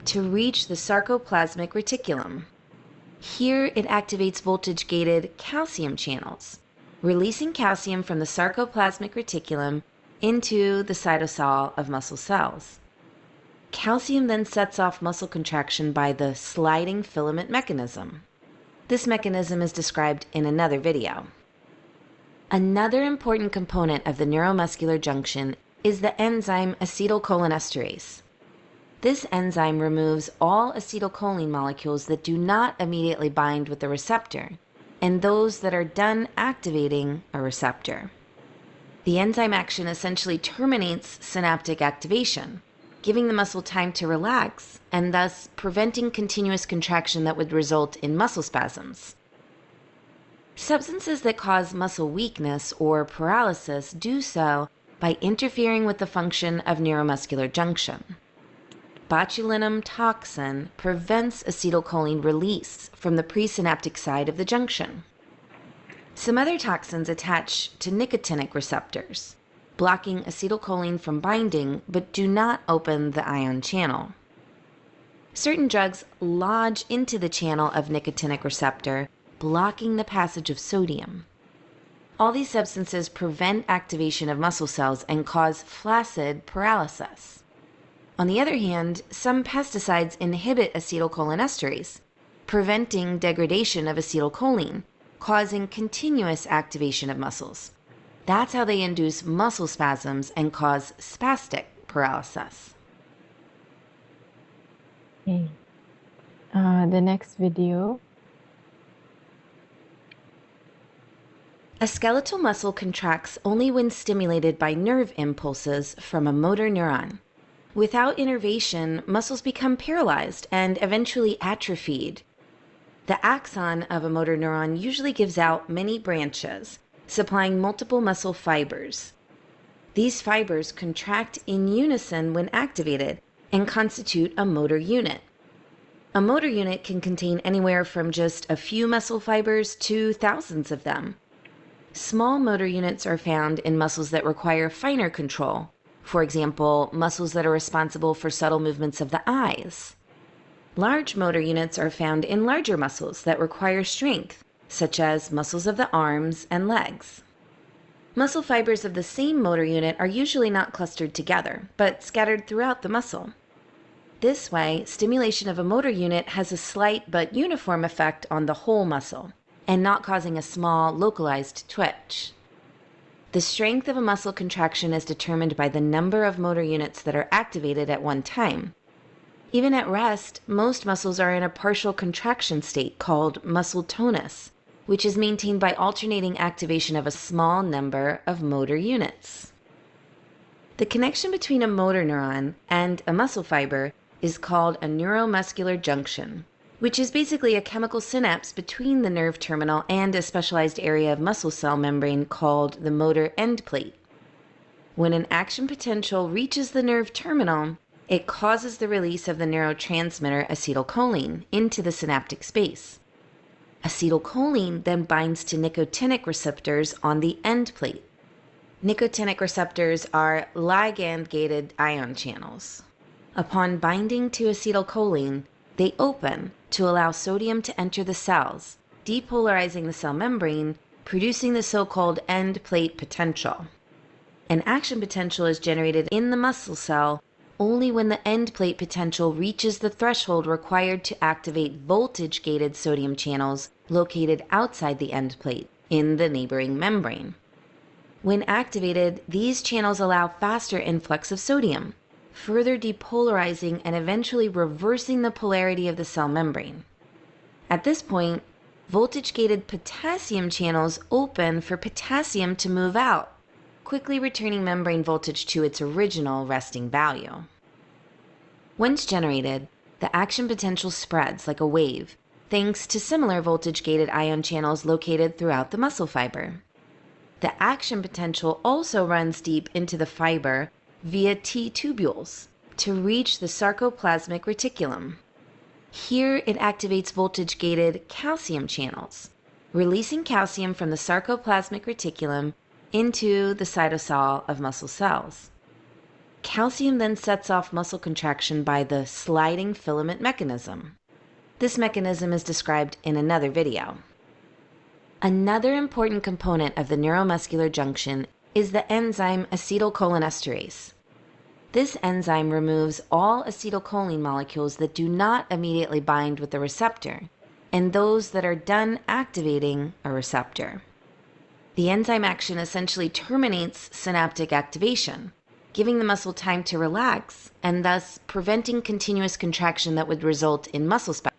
to reach the sarcoplasmic reticulum. Here it activates voltage-gated calcium channels, releasing calcium from the sarcoplasmic reticulum into the cytosol of muscle cells. Calcium then sets off muscle contraction by the sliding filament mechanism. This mechanism is described in another video. Another important component of the neuromuscular junction is the enzyme acetylcholinesterase. This enzyme removes all acetylcholine molecules that do not immediately bind with the receptor and those that are done activating a receptor. The enzyme action essentially terminates synaptic activation, giving the muscle time to relax and thus preventing continuous contraction that would result in muscle spasms. Substances that cause muscle weakness or paralysis do so by interfering with the function of neuromuscular junction. Botulinum toxin prevents acetylcholine release from the presynaptic side of the junction. Some other toxins attach to nicotinic receptors, blocking acetylcholine from binding but do not open the ion channel. Certain drugs lodge into the channel of nicotinic receptor, blocking the passage of sodium. All these substances prevent activation of muscle cells and cause flaccid paralysis. On the other hand, some pesticides inhibit acetylcholinesterase, preventing degradation of acetylcholine, causing continuous activation of muscles. That's how they induce muscle spasms and cause spastic paralysis. Okay. The next video. A skeletal muscle contracts only when stimulated by nerve impulses from a motor neuron. Without innervation, muscles become paralyzed and eventually atrophied. The axon of a motor neuron usually gives out many branches, supplying multiple muscle fibers. These fibers contract in unison when activated and constitute a motor unit. A motor unit can contain anywhere from just a few muscle fibers to thousands of them. Small motor units are found in muscles that require finer control, for example, muscles that are responsible for subtle movements of the eyes. Large motor units are found in larger muscles that require strength, such as muscles of the arms and legs. Muscle fibers of the same motor unit are usually not clustered together, but scattered throughout the muscle. This way, stimulation of a motor unit has a slight but uniform effect on the whole muscle, and not causing a small, localized twitch. The strength of a muscle contraction is determined by the number of motor units that are activated at one time. Even at rest, most muscles are in a partial contraction state called muscle tonus, which is maintained by alternating activation of a small number of motor units. The connection between a motor neuron and a muscle fiber is called a neuromuscular junction, which is basically a chemical synapse between the nerve terminal and a specialized area of muscle cell membrane called the motor end plate. When an action potential reaches the nerve terminal, it causes the release of the neurotransmitter acetylcholine into the synaptic space. Acetylcholine then binds to nicotinic receptors on the end plate. Nicotinic receptors are ligand-gated ion channels. Upon binding to acetylcholine, they open to allow sodium to enter the cells, depolarizing the cell membrane, producing the so-called end plate potential. An action potential is generated in the muscle cell only when the end plate potential reaches the threshold required to activate voltage-gated sodium channels located outside the end plate in the neighboring membrane. When activated, these channels allow faster influx of sodium, further depolarizing and eventually reversing the polarity of the cell membrane. At this point, voltage-gated potassium channels open for potassium to move out, quickly returning membrane voltage to its original resting value. Once generated, the action potential spreads like a wave, thanks to similar voltage-gated ion channels located throughout the muscle fiber. The action potential also runs deep into the fiber via T-tubules to reach the sarcoplasmic reticulum. Here it activates voltage-gated calcium channels, releasing calcium from the sarcoplasmic reticulum into the cytosol of muscle cells. Calcium then sets off muscle contraction by the sliding filament mechanism. This mechanism is described in another video. Another important component of the neuromuscular junction is the enzyme acetylcholinesterase. This enzyme removes all acetylcholine molecules that do not immediately bind with the receptor, and those that are done activating a receptor. The enzyme action essentially terminates synaptic activation, giving the muscle time to relax and thus preventing continuous contraction that would result in muscle spasms.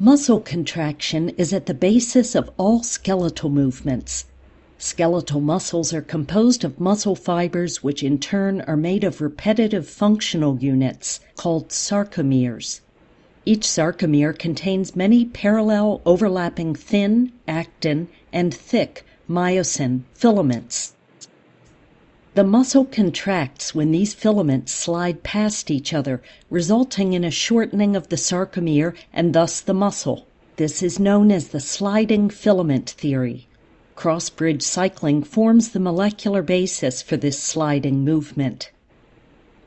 Muscle contraction is at the basis of all skeletal movements. Skeletal muscles are composed of muscle fibers which in turn are made of repetitive functional units called sarcomeres. Each sarcomere contains many parallel overlapping thin, actin, and thick myosin filaments. The muscle contracts when these filaments slide past each other, resulting in a shortening of the sarcomere and thus the muscle. This is known as the sliding filament theory. Cross-bridge cycling forms the molecular basis for this sliding movement.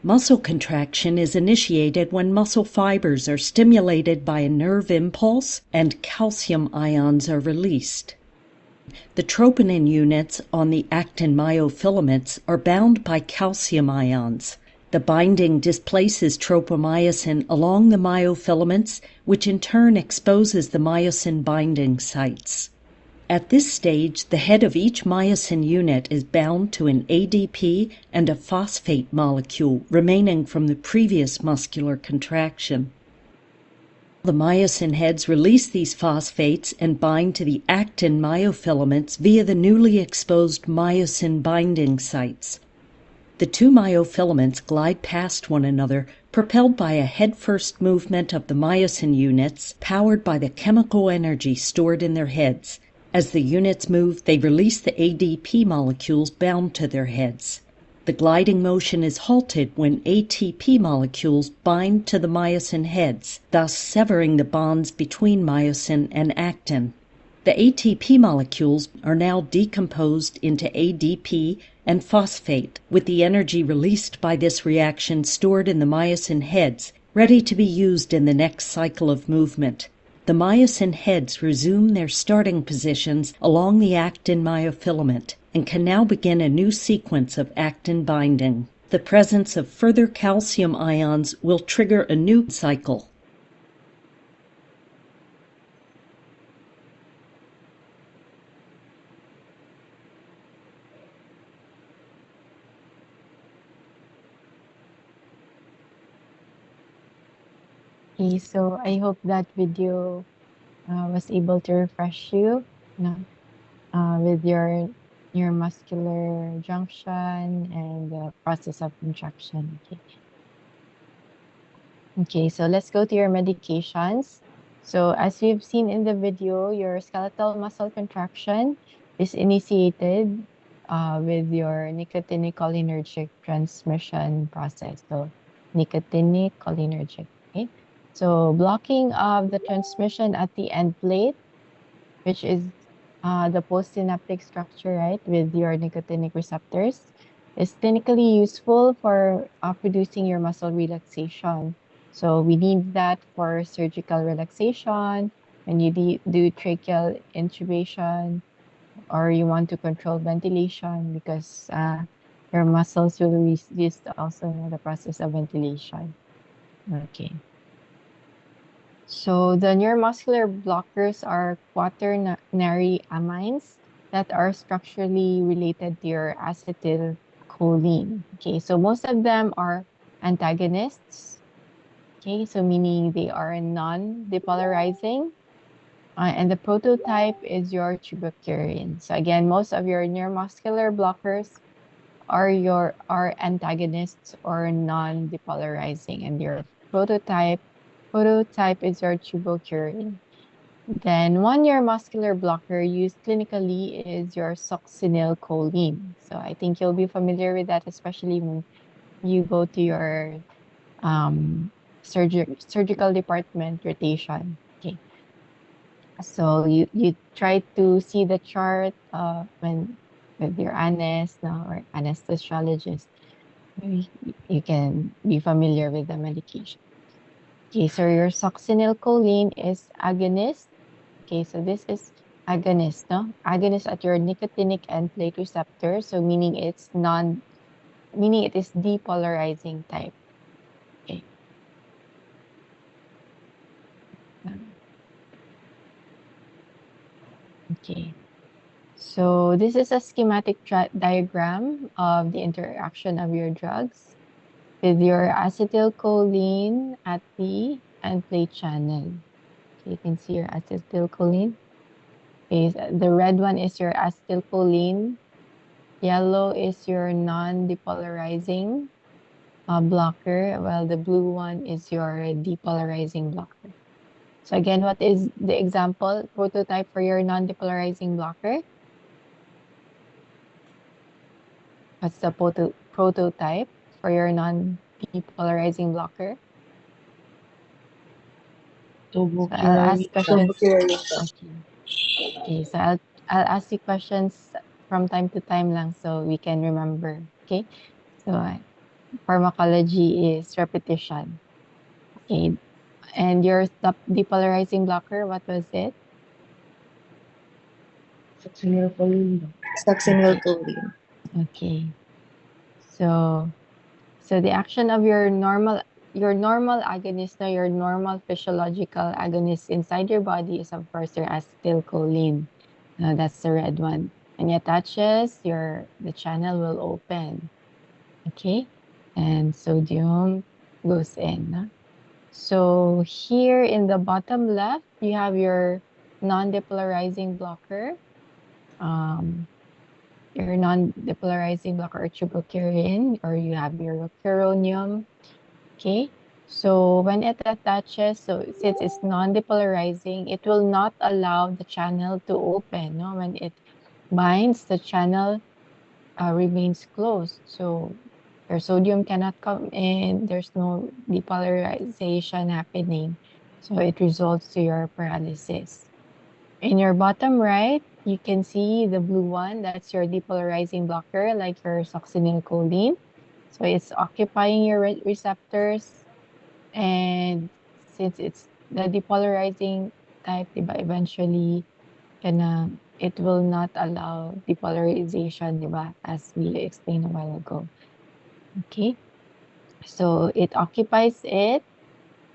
Muscle contraction is initiated when muscle fibers are stimulated by a nerve impulse and calcium ions are released. The troponin units on the actin myofilaments are bound by calcium ions. The binding displaces tropomyosin along the myofilaments, which in turn exposes the myosin binding sites. At this stage, the head of each myosin unit is bound to an ADP and a phosphate molecule remaining from the previous muscular contraction. The myosin heads release these phosphates and bind to the actin myofilaments via the newly exposed myosin binding sites. The two myofilaments glide past one another, propelled by a head-first movement of the myosin units, powered by the chemical energy stored in their heads. As the units move, they release the ADP molecules bound to their heads. The gliding motion is halted when ATP molecules bind to the myosin heads, thus severing the bonds between myosin and actin. The ATP molecules are now decomposed into ADP and phosphate, with the energy released by this reaction stored in the myosin heads, ready to be used in the next cycle of movement. The myosin heads resume their starting positions along the actin myofilament and can now begin a new sequence of actin binding. The presence of further calcium ions will trigger a new cycle. Okay, so I hope that video was able to refresh you, with your neuromuscular junction and the process of contraction. Okay, so let's go to your medications. So as we've seen in the video, your skeletal muscle contraction is initiated with your nicotinic cholinergic transmission process. So nicotinic cholinergic, okay? So blocking of the transmission at the end plate, which is the postsynaptic structure, right, with your nicotinic receptors, is clinically useful for producing your muscle relaxation. So we need that for surgical relaxation, when you do tracheal intubation, or you want to control ventilation because your muscles will resist also the process of ventilation. Okay. So the neuromuscular blockers are quaternary amines that are structurally related to your acetylcholine. Okay, so most of them are antagonists. Okay, so meaning they are non-depolarizing. And the prototype is your tuberculin. So again, most of your neuromuscular blockers are antagonists or non-depolarizing, and your prototype is your tuberculin. Then one neuromuscular blocker used clinically is your succinylcholine. So I think you'll be familiar with that, especially when you go to your surgical department rotation. Okay. So you try to see the chart when with your no, or anesthesiologist. You, you can be familiar with the medication. Okay, so your succinylcholine is agonist. Okay, so this is agonist, no? Agonist at your nicotinic end plate receptor. So meaning meaning it is depolarizing type. Okay. Okay. So this is a schematic diagram of the interaction of your drugs with your acetylcholine at the end plate channel. So you can see your acetylcholine. Okay, the red one is your acetylcholine. Yellow is your non-depolarizing blocker, while the blue one is your depolarizing blocker. So again, what is the example prototype for your non-depolarizing blocker? What's the prototype for your non-depolarizing blocker? So I'll ask questions. Okay, so I'll ask you questions from time to time lang so we can remember. Okay, so pharmacology is repetition. Okay, and your depolarizing blocker, what was it? Succinylcholine. Okay, so the action of your normal agonist, no, your normal physiological agonist inside your body is of course your acetylcholine. That's the red one. When it touches the channel will open. Okay, and sodium goes in. No? So here in the bottom left, you have your non-depolarizing blocker. Your non-depolarizing blocker or tuberculin, or you have your rocuronium. Okay, so when it attaches, so since it's non-depolarizing, it will not allow the channel to open. No? When it binds, the channel remains closed. So your sodium cannot come in. There's no depolarization happening. So it results to your paralysis. In your bottom right, you can see the blue one. That's your depolarizing blocker, like your succinylcholine. So it's occupying your receptors. And since it's the depolarizing type, diba, eventually it will not allow depolarization, diba, as we explained a while ago. Okay, so it occupies it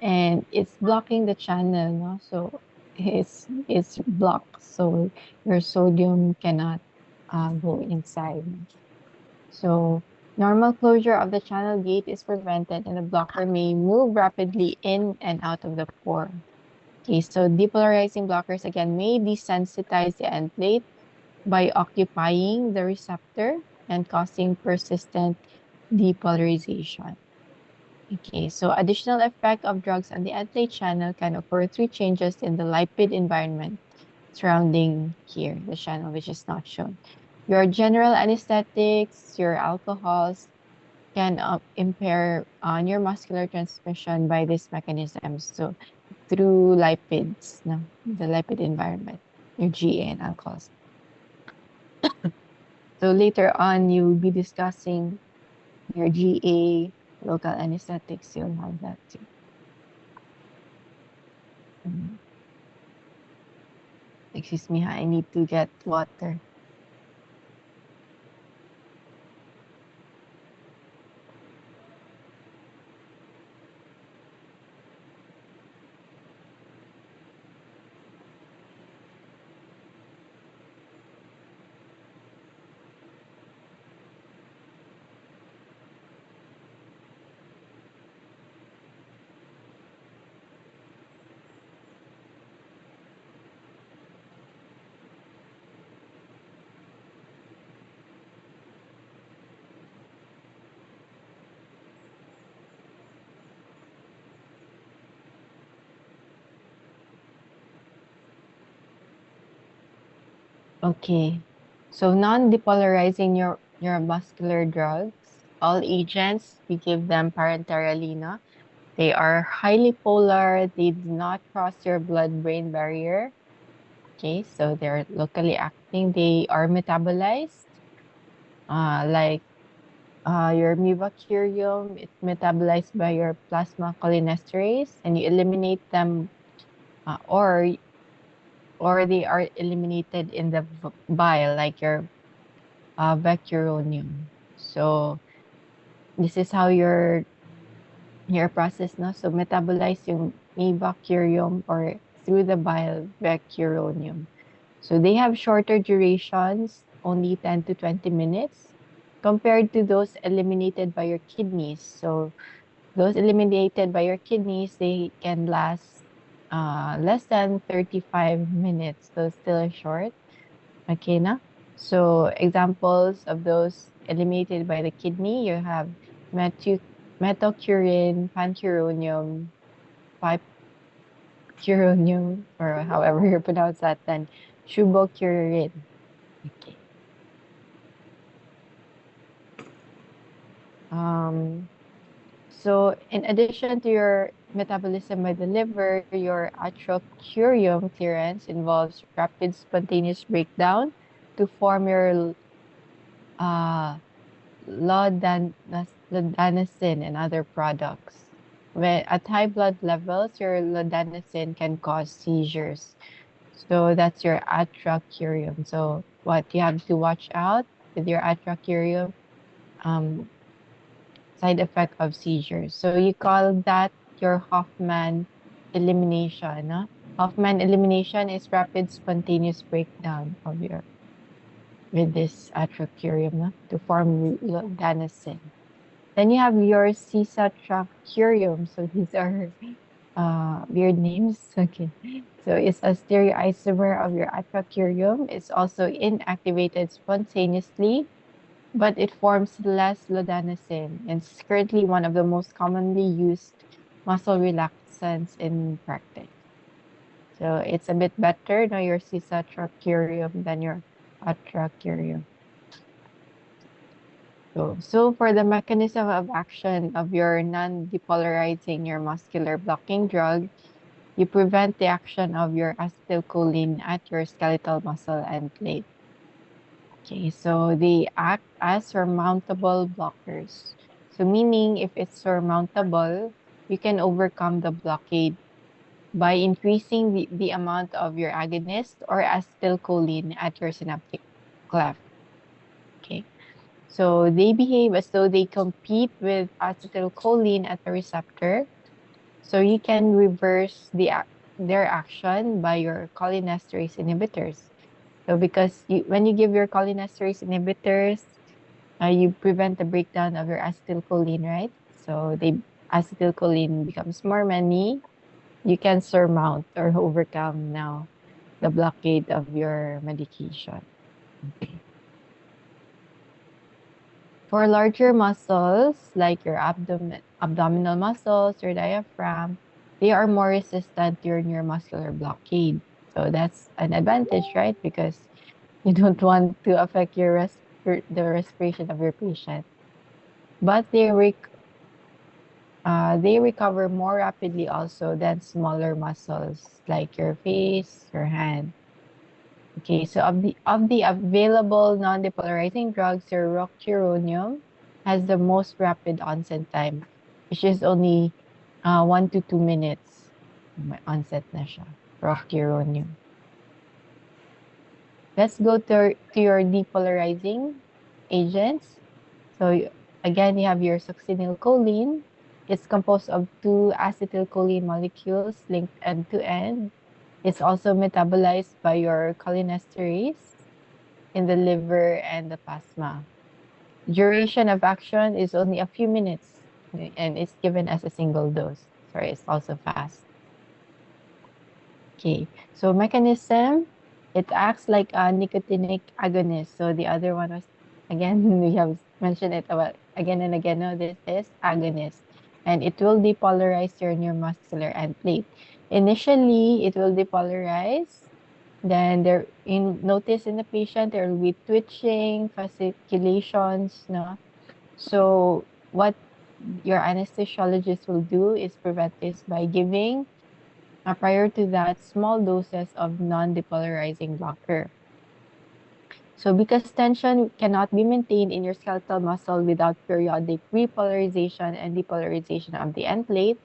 and it's blocking the channel, no? So it's blocked, so your sodium cannot go inside. So normal closure of the channel gate is prevented and the blocker may move rapidly in and out of the pore. Okay, so depolarizing blockers again may desensitize the end plate by occupying the receptor and causing persistent depolarization. Okay, so additional effect of drugs on the end plate channel can occur through changes in the lipid environment surrounding here, the channel, which is not shown. Your general anesthetics, your alcohols can impair neuromuscular transmission by this mechanism. So through lipids, no, the lipid environment, your GA and alcohols. So later on, you'll be discussing your GA, local anesthetics, you'll have that too. Excuse me, I need to get water. Okay, so non-depolarizing neuromuscular drugs all agents, we give them parenterally, no? They are highly polar. They do not cross your blood-brain barrier. Okay, so they're locally acting. They are metabolized, like your mevacurium, it's metabolized by your plasma cholinesterase, and you eliminate them, or they are eliminated in the bile, like your vecuronium. So this is how your process, no? So metabolize yung mevacurium or through the bile vecuronium. So they have shorter durations, only 10 to 20 minutes, compared to those eliminated by your kidneys. So those eliminated by your kidneys, they can last less than 35 minutes. So still short. Okay, na? So examples of those eliminated by the kidney, you have metocurine, pancuronium, pipecuronium, or however you pronounce that, then shubocurin. Okay. So in addition to your metabolism by the liver, your atrocurium clearance involves rapid spontaneous breakdown to form your lodanicin and other products. When at high blood levels, your lodanicin can cause seizures. So that's your atrocurium. So what you have to watch out with your atrocurium, side effect of seizures. So you call that your Hoffman elimination. No? Hoffman elimination is rapid spontaneous breakdown of your with this atrocurium, no? To form lodanicin. Then you have your cisatracurium. So these are weird names. Okay. So it's a stereoisomer of your atrocurium. It's also inactivated spontaneously, but it forms less lodanicin. It's currently one of the most commonly used muscle relaxants in practice. So it's a bit better, no, your cisatracurium than your atracurium. So for the mechanism of action of your non-depolarizing neuromuscular blocking drug, you prevent the action of your acetylcholine at your skeletal muscle and plate. Okay, so they act as surmountable blockers. So meaning if it's surmountable, you can overcome the blockade by increasing the amount of your agonist or acetylcholine at your synaptic cleft. Okay, so they behave as though they compete with acetylcholine at the receptor. So you can reverse their action by your cholinesterase inhibitors. So because when you give your cholinesterase inhibitors, you prevent the breakdown of your acetylcholine, right? So acetylcholine becomes more many. You can surmount or overcome now the blockade of your medication. Okay. For larger muscles like your abdominal muscles or diaphragm, they are more resistant to your neuromuscular blockade. So that's an advantage, right? Because you don't want to affect the respiration of your patient. But they recover more rapidly also than smaller muscles like your face, your hand. Okay, so of the available non-depolarizing drugs, your rocuronium has the most rapid onset time, which is only 1 to 2 minutes. May onset na siya. Rocuronium. Let's go to your depolarizing agents. So again, you have your succinylcholine. It's composed of two acetylcholine molecules linked end to end. It's also metabolized by your cholinesterase in the liver and the plasma. Duration of action is only a few minutes and it's given as a single dose. Sorry, it's also fast. Okay, so mechanism, it acts like a nicotinic agonist. So the other one was, again, we have mentioned it about again and again. No, this is agonist. And it will depolarize your neuromuscular end plate. Initially, it will depolarize. Then notice in the patient, there will be twitching, fasciculations, no? So what your anesthesiologist will do is prevent this by giving, prior to that, small doses of non-depolarizing blocker. So because tension cannot be maintained in your skeletal muscle without periodic repolarization and depolarization of the end plate,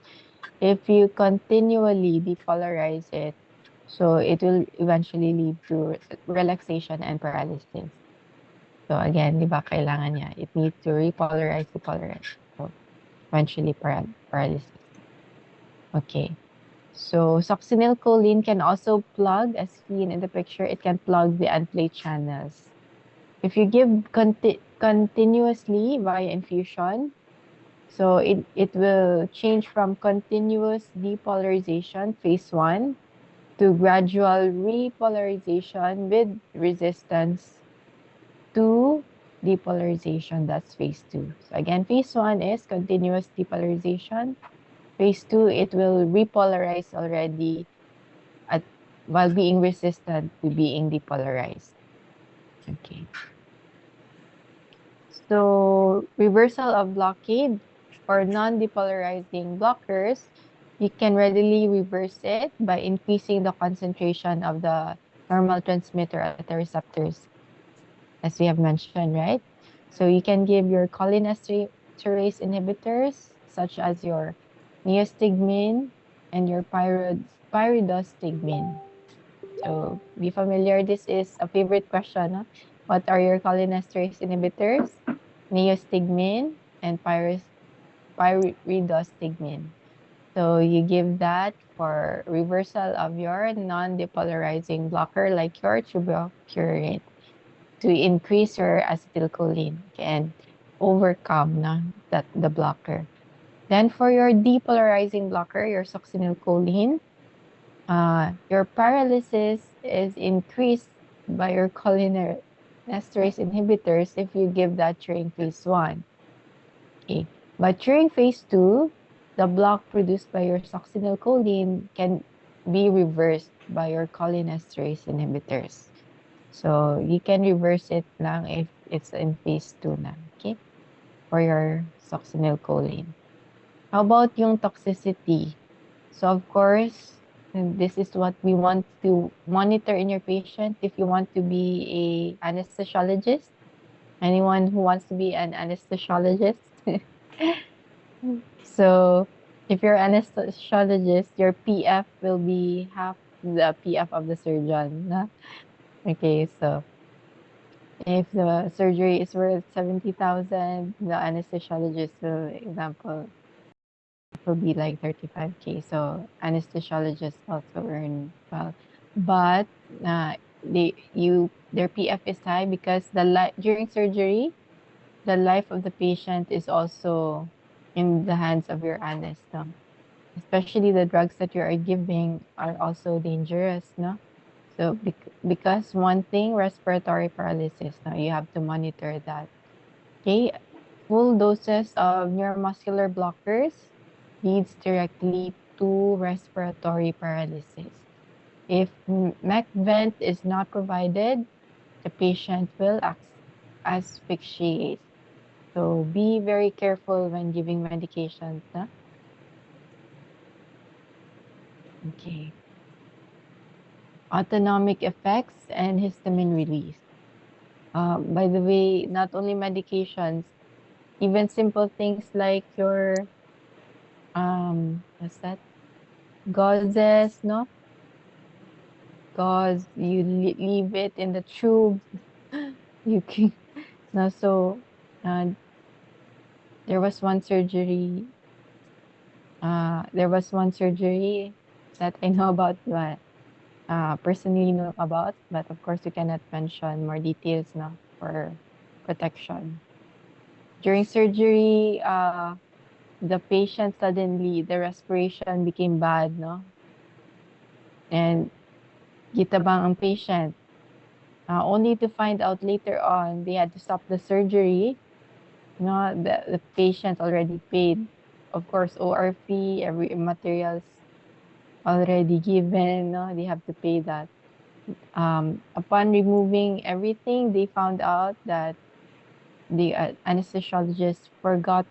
if you continually depolarize it, so it will eventually lead to relaxation and paralysis. So again, di ba kailangan niya? It needs to repolarize, depolarize. So eventually paralysis. Okay. So succinylcholine can also plug, as seen in the picture, it can plug the end plate channels. If you give continuously via infusion, so it will change from continuous depolarization, phase 1, to gradual repolarization with resistance to depolarization, that's phase 2. So again, phase 1 is continuous depolarization. Phase 2, it will repolarize already while being resistant to being depolarized. Okay. So reversal of blockade or non-depolarizing blockers, you can readily reverse it by increasing the concentration of the normal transmitter at the receptors, as we have mentioned, right? So you can give your cholinesterase inhibitors, such as your neostigmine and your pyridostigmine. So be familiar, this is a favorite question. Huh? What are your cholinesterase inhibitors? Neostigmine and pyridostigmine. So you give that for reversal of your non-depolarizing blocker like your tubocurate to increase your acetylcholine and overcome the blocker. Then for your depolarizing blocker, your succinylcholine, your paralysis is increased by your cholinesterase inhibitors if you give that during phase 1. Okay. But during phase 2, the block produced by your succinylcholine can be reversed by your cholinesterase inhibitors. So you can reverse it lang if it's in phase 2 na, okay? For your succinylcholine. How about yung toxicity? So of course, this is what we want to monitor in your patient if you want to be a anesthesiologist. Anyone who wants to be an anesthesiologist? So if you're an anesthesiologist, your PF will be half the PF of the surgeon. Na? Okay, so if the surgery is worth 70,000, the anesthesiologist will, example, will be like 35K. So anesthesiologists also earn well, but their PF is high because during surgery, the life of the patient is also in the hands of your anest, no? Especially the drugs that you are giving are also dangerous, no? So because one thing, respiratory paralysis, now you have to monitor that. Okay, full doses of neuromuscular blockers leads directly to respiratory paralysis. If MEC vent is not provided, the patient will asphyxiate. So be very careful when giving medications. No? Okay. Autonomic effects and histamine release. By the way, not only medications, even simple things like your what's that? Gauzes, no? Gauze, you leave it in the tube. You can no, so there was one surgery. There was one surgery that I know about, but personally know about, but of course we cannot mention more details, no, for protection. During surgery, the patient suddenly, the respiration became bad, no? And gitabang ang patient. Only to find out later on, they had to stop the surgery. No, the patient already paid, of course, OR fee, every materials already given, no? They have to pay that. Upon removing everything, they found out that the anesthesiologist forgot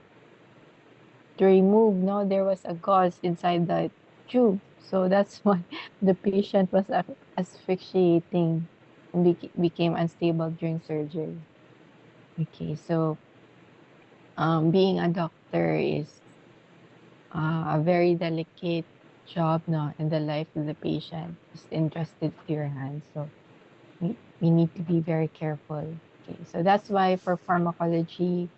to remove, no, there was a gauze inside the tube. So that's why the patient was asphyxiating and became unstable during surgery. Okay, so being a doctor is a very delicate job, no, in the life of the patient. It's entrusted to your hands. So we need to be very careful. Okay, so that's why for pharmacology,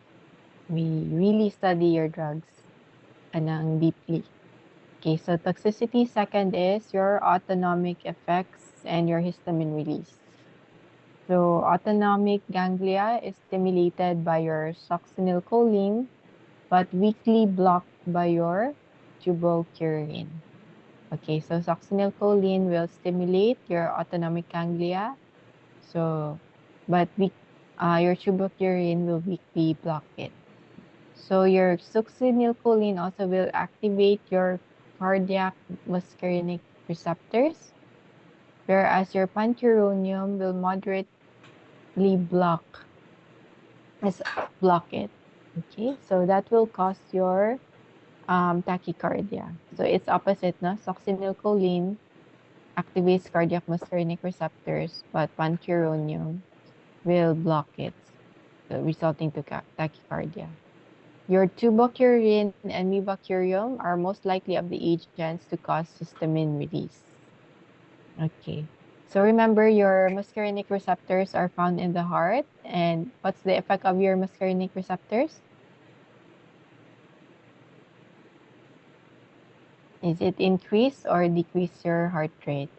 we really study your drugs anang deeply. Okay, so toxicity second is your autonomic effects and your histamine release. So autonomic ganglia is stimulated by your succinylcholine, but weakly blocked by your tuberculin. Okay, so succinylcholine will stimulate your autonomic ganglia. So, but your tuberculin will weakly block it. So your succinylcholine also will activate your cardiac muscarinic receptors, whereas your panturonium will moderately block it. Okay, so that will cause your tachycardia. So it's opposite, no? Succinylcholine activates cardiac muscarinic receptors, but panturonium will block it, so resulting to tachycardia. Your tuberculin and mivacurium are most likely of the agents to cause histamine release. Okay. So remember, your muscarinic receptors are found in the heart. And what's the effect of your muscarinic receptors? Is it increase or decrease your heart rate?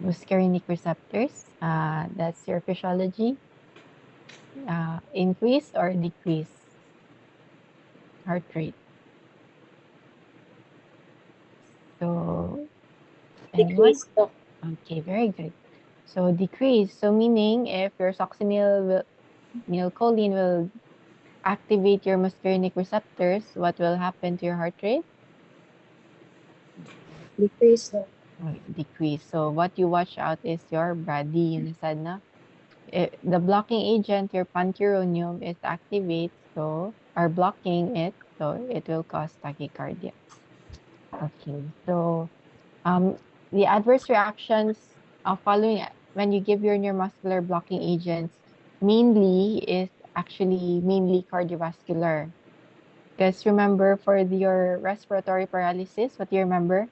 Muscarinic receptors, that's your physiology. Increase or decrease heart rate? So, anyone? Decrease, Doc. Okay, very good. So decrease. So meaning if your succinylcholine will activate your muscarinic receptors, what will happen to your heart rate? Decrease, Doc. Decrease. So what you watch out is your bradykinin, na? The blocking agent, your panturonium, is activate, so are blocking it, so it will cause tachycardia. Okay, so the adverse reactions following when you give your neuromuscular blocking agents is actually mainly cardiovascular. Because remember, for your respiratory paralysis, what do you remember?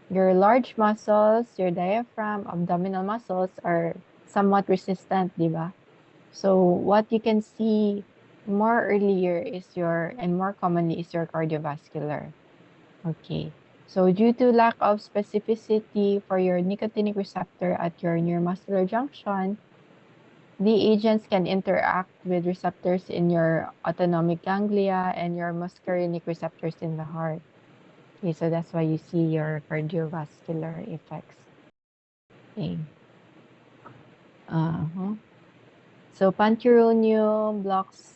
Your large muscles, your diaphragm, abdominal muscles are somewhat resistant, di ba? So what you can see more earlier is and more commonly is your cardiovascular. Okay. So due to lack of specificity for your nicotinic receptor at your neuromuscular junction, the agents can interact with receptors in your autonomic ganglia and your muscarinic receptors in the heart. Okay, so that's why you see your cardiovascular effects. Okay. So panturonium blocks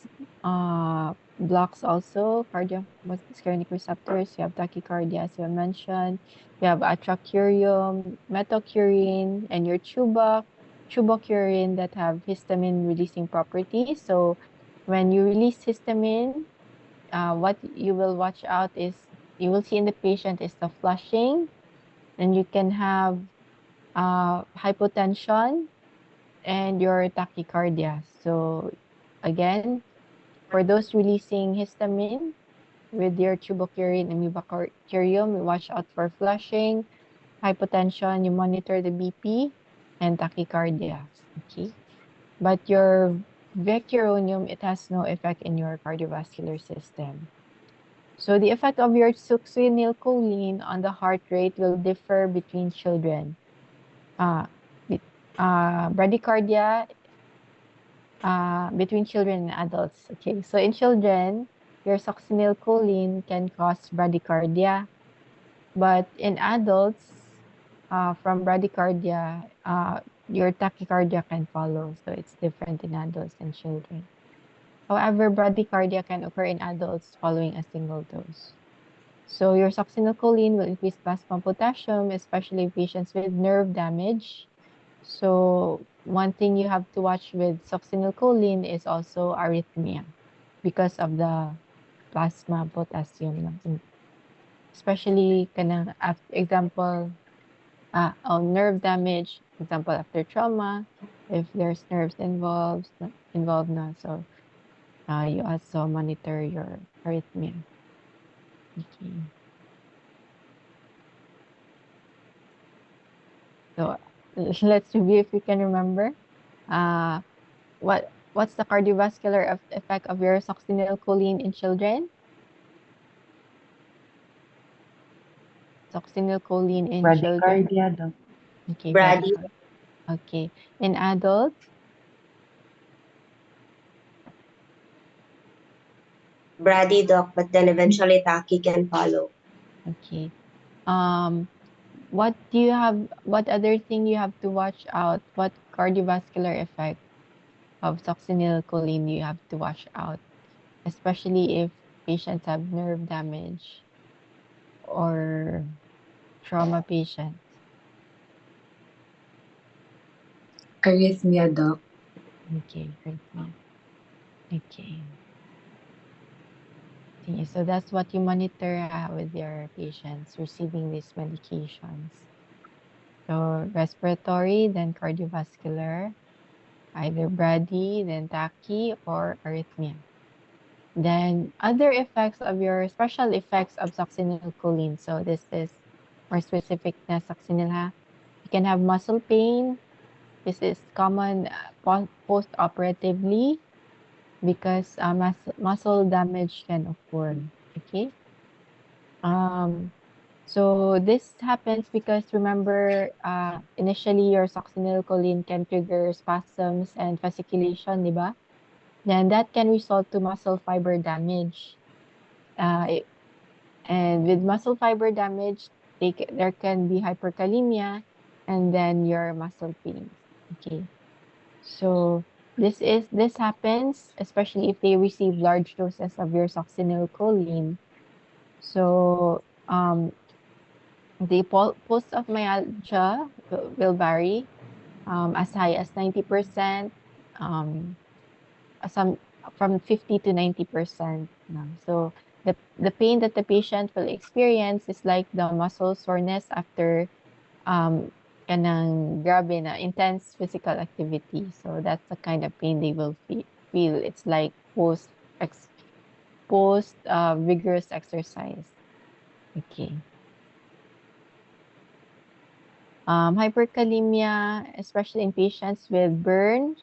also cardiovascular receptors. You have tachycardia, as you mentioned. You have atracurium, metocurine, and your tuberculin that have histamine releasing properties. So when you release histamine, what you will watch out is you will see in the patient is the flushing, and you can have hypotension and your tachycardia. So again, for those releasing histamine with your tuberculin and mivacurium, you watch out for flushing, hypotension, you monitor the BP, and tachycardia. Okay. But your vecuronium, it has no effect in your cardiovascular system. So the effect of your succinylcholine on the heart rate will differ between children. Bradycardia between children and adults. Okay, so in children, your succinylcholine can cause bradycardia, but in adults, from bradycardia, your tachycardia can follow. So it's different in adults and children. However, bradycardia can occur in adults following a single dose. So your succinylcholine will increase plasma potassium, especially in patients with nerve damage. So one thing you have to watch with succinylcholine is also arrhythmia because of the plasma potassium. Especially kanang example, on nerve damage, example after trauma, if there's nerves involved na, so you also monitor your arrhythmia. Okay. So let's review if you can remember. What's the cardiovascular effect of your succinylcholine in children? Succinylcholine in children. Bradycardia, Doc. Okay, Brady, bradycardia. Okay. In adults? Brady doc, but then eventually Taki can follow. Okay. What other thing you have to watch out? What cardiovascular effect of succinylcholine you have to watch out, especially if patients have nerve damage or trauma patients? Arrhythmia, Doc. Okay, arrhythmia. Okay. Okay, so that's what you monitor with your patients receiving these medications. So respiratory, then cardiovascular, either brady, then tachy, or arrhythmia. Then other effects of your special effects of succinylcholine. So this is more specific na succinyl ha. You can have muscle pain. This is common post-operatively because muscle damage can occur. Okay. So this happens because remember, initially your succinylcholine can trigger spasms and fasciculation, di ba? Then that can result to muscle fiber damage. And with muscle fiber damage, there can be hyperkalemia and then your muscle pains. Okay. So this happens especially if they receive large doses of your succinylcholine. So the pulse of myalgia will vary as high as 90%, some from 50 to 90%. No? So the pain that the patient will experience is like the muscle soreness after kanang grabe na intense physical activity. So that's the kind of pain they will feel. It's like post vigorous exercise. Okay. Hyperkalemia, especially in patients with burn,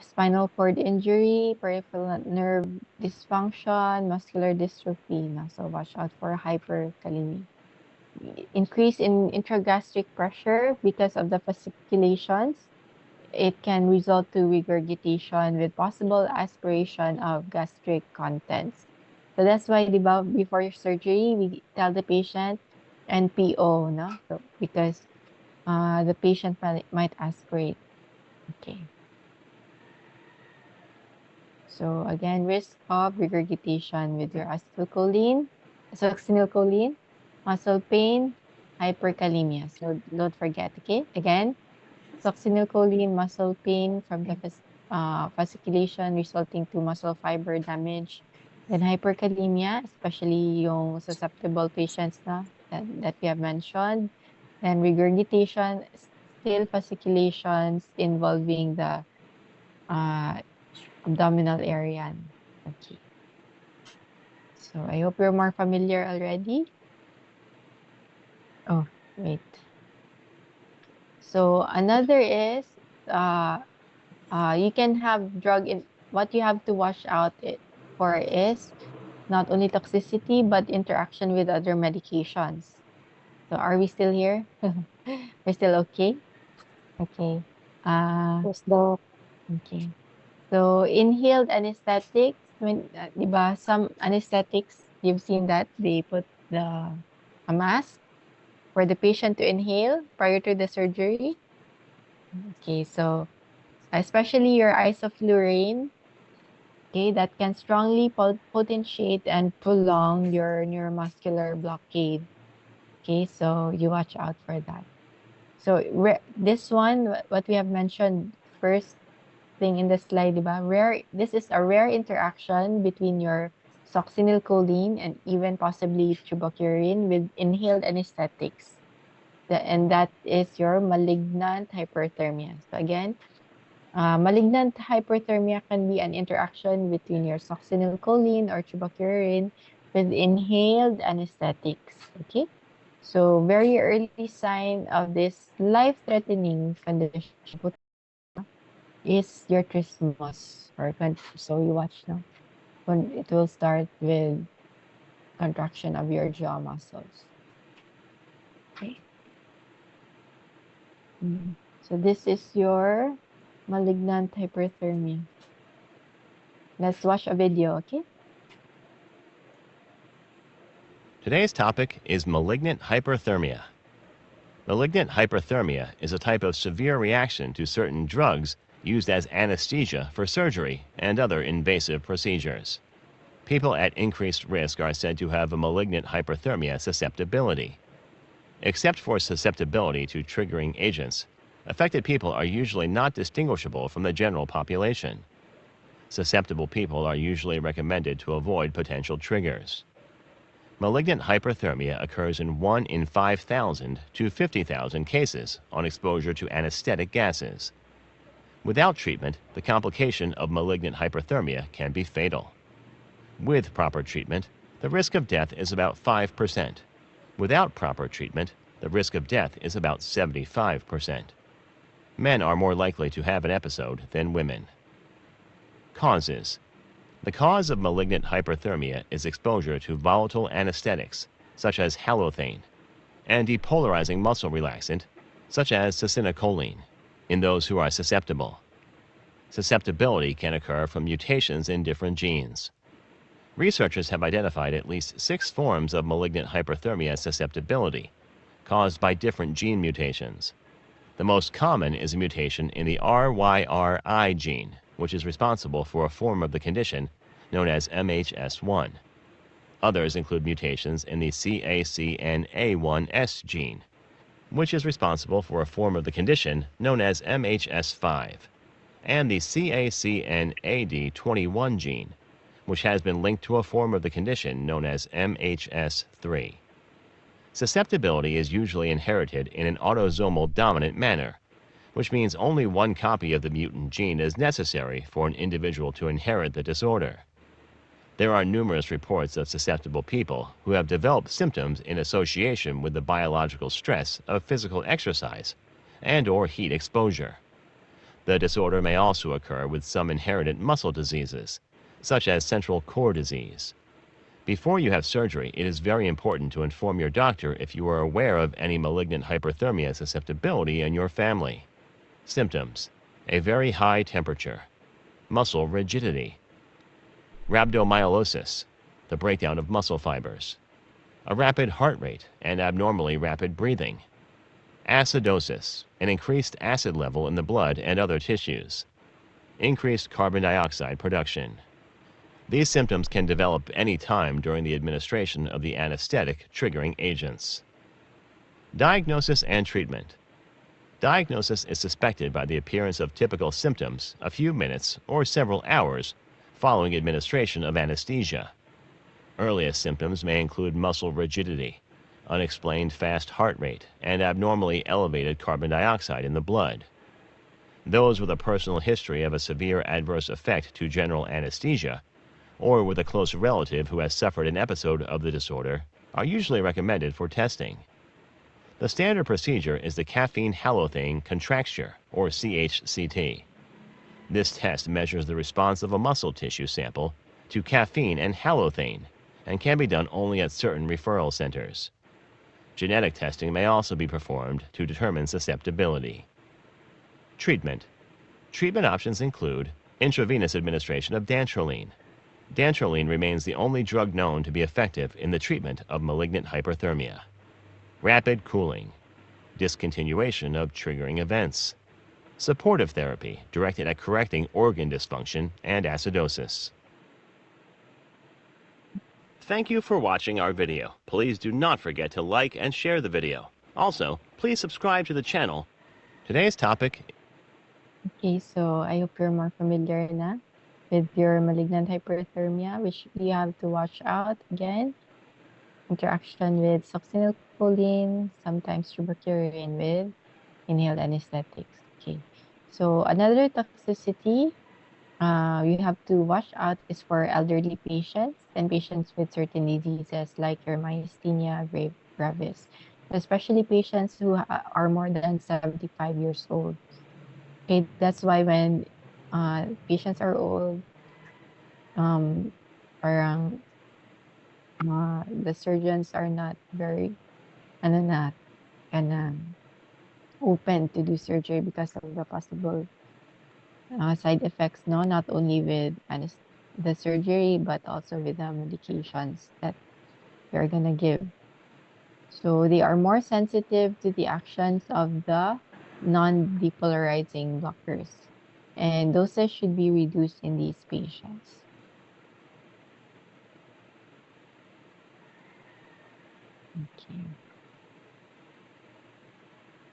spinal cord injury, peripheral nerve dysfunction, muscular dystrophy. So watch out for hyperkalemia. Increase in intragastric pressure because of the fasciculations. It can result to regurgitation with possible aspiration of gastric contents. So that's why, before your surgery, we tell the patient NPO, no? So because the patient might aspirate. Okay. So again, risk of regurgitation with your succinylcholine, muscle pain, hyperkalemia. So don't forget, okay? Again, succinylcholine, muscle pain from the fasciculation resulting to muscle fiber damage. Then hyperkalemia, especially yung susceptible patients na that we have mentioned. Then regurgitation, still fasciculations involving the abdominal area. Okay. So I hope you're more familiar already. Oh, wait. So another is you can have what you have to watch out for is not only toxicity but interaction with other medications. So are we still here? We're still okay? Okay. Yes, Doc. Okay. So inhaled anesthetics, diba, some anesthetics, you've seen that they put a mask for the patient to inhale prior to the surgery. Okay, so especially your isoflurane okay, that can strongly potentiate and prolong your neuromuscular blockade. Okay, so you watch out for that. So this one, what we have mentioned first thing in the slide, diba? This is a rare interaction between your succinylcholine and even possibly tubacurin with inhaled anesthetics. And that is your malignant hyperthermia. So again, malignant hyperthermia can be an interaction between your succinylcholine or tubacurin with inhaled anesthetics. Okay, so very early sign of this life-threatening condition is your trismus, so you watch now when it will start with contraction of your jaw muscles. Okay. So this is your malignant hyperthermia. Let's watch a video, okay? Today's topic is malignant hyperthermia. Malignant hyperthermia is a type of severe reaction to certain drugs used as anesthesia for surgery and other invasive procedures. People at increased risk are said to have a malignant hyperthermia susceptibility. Except for susceptibility to triggering agents, affected people are usually not distinguishable from the general population. Susceptible people are usually recommended to avoid potential triggers. Malignant hyperthermia occurs in 1 in 5,000 to 50,000 cases on exposure to anesthetic gases. Without treatment, the complication of malignant hyperthermia can be fatal. With proper treatment, the risk of death is about 5%. Without proper treatment, the risk of death is about 75%. Men are more likely to have an episode than women. Causes. The cause of malignant hyperthermia is exposure to volatile anesthetics, such as halothane, and depolarizing muscle relaxant, such as succinylcholine, in those who are susceptible. Susceptibility can occur from mutations in different genes. Researchers have identified at least 6 forms of malignant hyperthermia susceptibility, caused by different gene mutations. The most common is a mutation in the RYRI gene, which is responsible for a form of the condition known as MHS1. Others include mutations in the CACNA1S gene, which is responsible for a form of the condition known as MHS5, and the CACNAD21 gene, which has been linked to a form of the condition known as MHS3. Susceptibility is usually inherited in an autosomal dominant manner, which means only one copy of the mutant gene is necessary for an individual to inherit the disorder. There are numerous reports of susceptible people who have developed symptoms in association with the biological stress of physical exercise and/or heat exposure. The disorder may also occur with some inherited muscle diseases, such as central core disease. Before you have surgery, it is very important to inform your doctor if you are aware of any malignant hyperthermia susceptibility in your family. Symptoms: a very high temperature, muscle rigidity, rhabdomyolysis, the breakdown of muscle fibers, a rapid heart rate and abnormally rapid breathing, acidosis, an increased acid level in the blood and other tissues, increased carbon dioxide production. These symptoms can develop any time during the administration of the anesthetic triggering agents. Diagnosis and treatment. Diagnosis is suspected by the appearance of typical symptoms a few minutes or several hours following administration of anesthesia. Earliest symptoms may include muscle rigidity, unexplained fast heart rate, and abnormally elevated carbon dioxide in the blood. Those with a personal history of a severe adverse effect to general anesthesia, or with a close relative who has suffered an episode of the disorder, are usually recommended for testing. The standard procedure is the caffeine halothane contracture, or CHCT. This test measures the response of a muscle tissue sample to caffeine and halothane, and can be done only at certain referral centers. Genetic testing may also be performed to determine susceptibility. Treatment. Treatment options include intravenous administration of dantrolene. Dantrolene remains the only drug known to be effective in the treatment of malignant hyperthermia. Rapid cooling, discontinuation of triggering events, supportive therapy directed at correcting organ dysfunction and acidosis. Thank you for watching our video. Please do not forget to like and share the video. Also, please subscribe to the channel. Today's topic. Okay, so I hope you're more familiar na with your malignant hyperthermia, which you have to watch out again. Interaction with succinylcholine, sometimes tuberculin with inhaled anesthetics. Okay, so another toxicity you have to watch out is for elderly patients and patients with certain diseases like your myasthenia gravis, especially patients who are more than 75 years old. Okay, that's why when patients are old, parang the surgeons are not very open to do surgery because of the possible side effects, no, not only with the surgery but also with the medications that they're gonna give. So they are more sensitive to the actions of the non-depolarizing blockers, and doses should be reduced in these patients. Okay.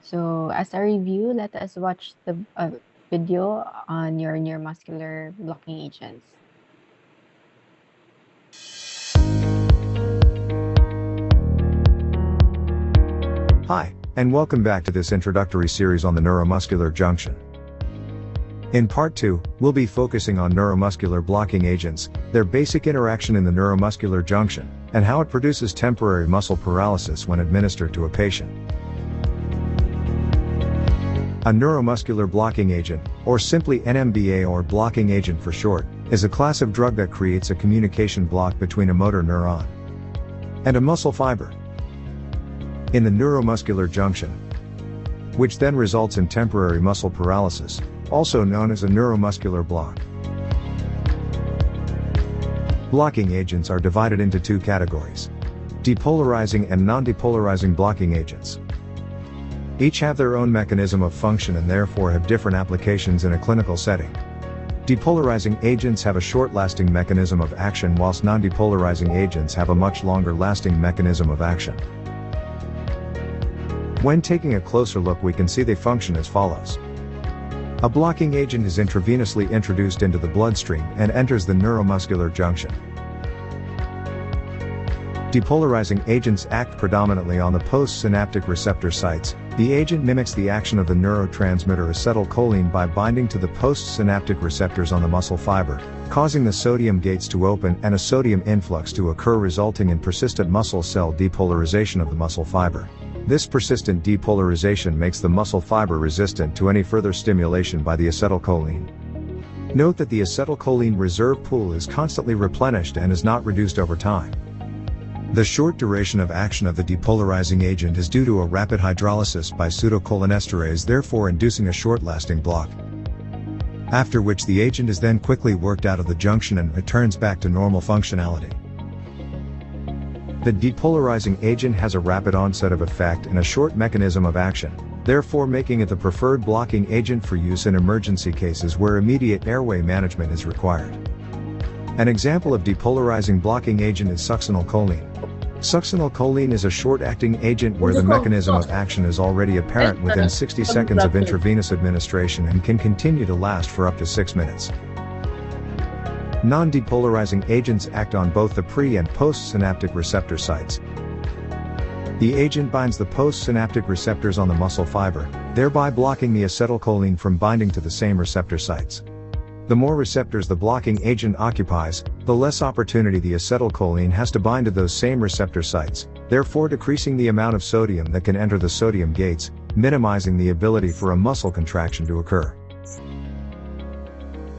So as a review, let us watch the video on your neuromuscular blocking agents. Hi, and welcome back to this introductory series on the neuromuscular junction. In part 2, we'll be focusing on neuromuscular blocking agents, their basic interaction in the neuromuscular junction, and how it produces temporary muscle paralysis when administered to a patient. A neuromuscular blocking agent, or simply NMBA or blocking agent for short, is a class of drug that creates a communication block between a motor neuron and a muscle fiber in the neuromuscular junction, which then results in temporary muscle paralysis, also known as a neuromuscular block. Blocking agents are divided into two categories: depolarizing and non-depolarizing blocking agents. Each have their own mechanism of function and therefore have different applications in a clinical setting. Depolarizing agents have a short-lasting mechanism of action, whilst non-depolarizing agents have a much longer-lasting mechanism of action. When taking a closer look, we can see they function as follows. A blocking agent is intravenously introduced into the bloodstream and enters the neuromuscular junction. Depolarizing agents act predominantly on the postsynaptic receptor sites. The agent mimics the action of the neurotransmitter acetylcholine by binding to the postsynaptic receptors on the muscle fiber, causing the sodium gates to open and a sodium influx to occur, resulting in persistent muscle cell depolarization of the muscle fiber. This persistent depolarization makes the muscle fiber resistant to any further stimulation by the acetylcholine. Note that the acetylcholine reserve pool is constantly replenished and is not reduced over time. The short duration of action of the depolarizing agent is due to a rapid hydrolysis by pseudocholinesterase, therefore inducing a short-lasting block, after which the agent is then quickly worked out of the junction and returns back to normal functionality. The depolarizing agent has a rapid onset of effect and a short mechanism of action, therefore making it the preferred blocking agent for use in emergency cases where immediate airway management is required. An example of depolarizing blocking agent is succinylcholine. Succinylcholine is a short-acting agent where the mechanism of action is already apparent within 60 seconds of intravenous administration and can continue to last for up to 6 minutes. Non-depolarizing agents act on both the pre- and postsynaptic receptor sites. The agent binds the postsynaptic receptors on the muscle fiber, thereby blocking the acetylcholine from binding to the same receptor sites. The more receptors the blocking agent occupies, the less opportunity the acetylcholine has to bind to those same receptor sites, therefore decreasing the amount of sodium that can enter the sodium gates, minimizing the ability for a muscle contraction to occur.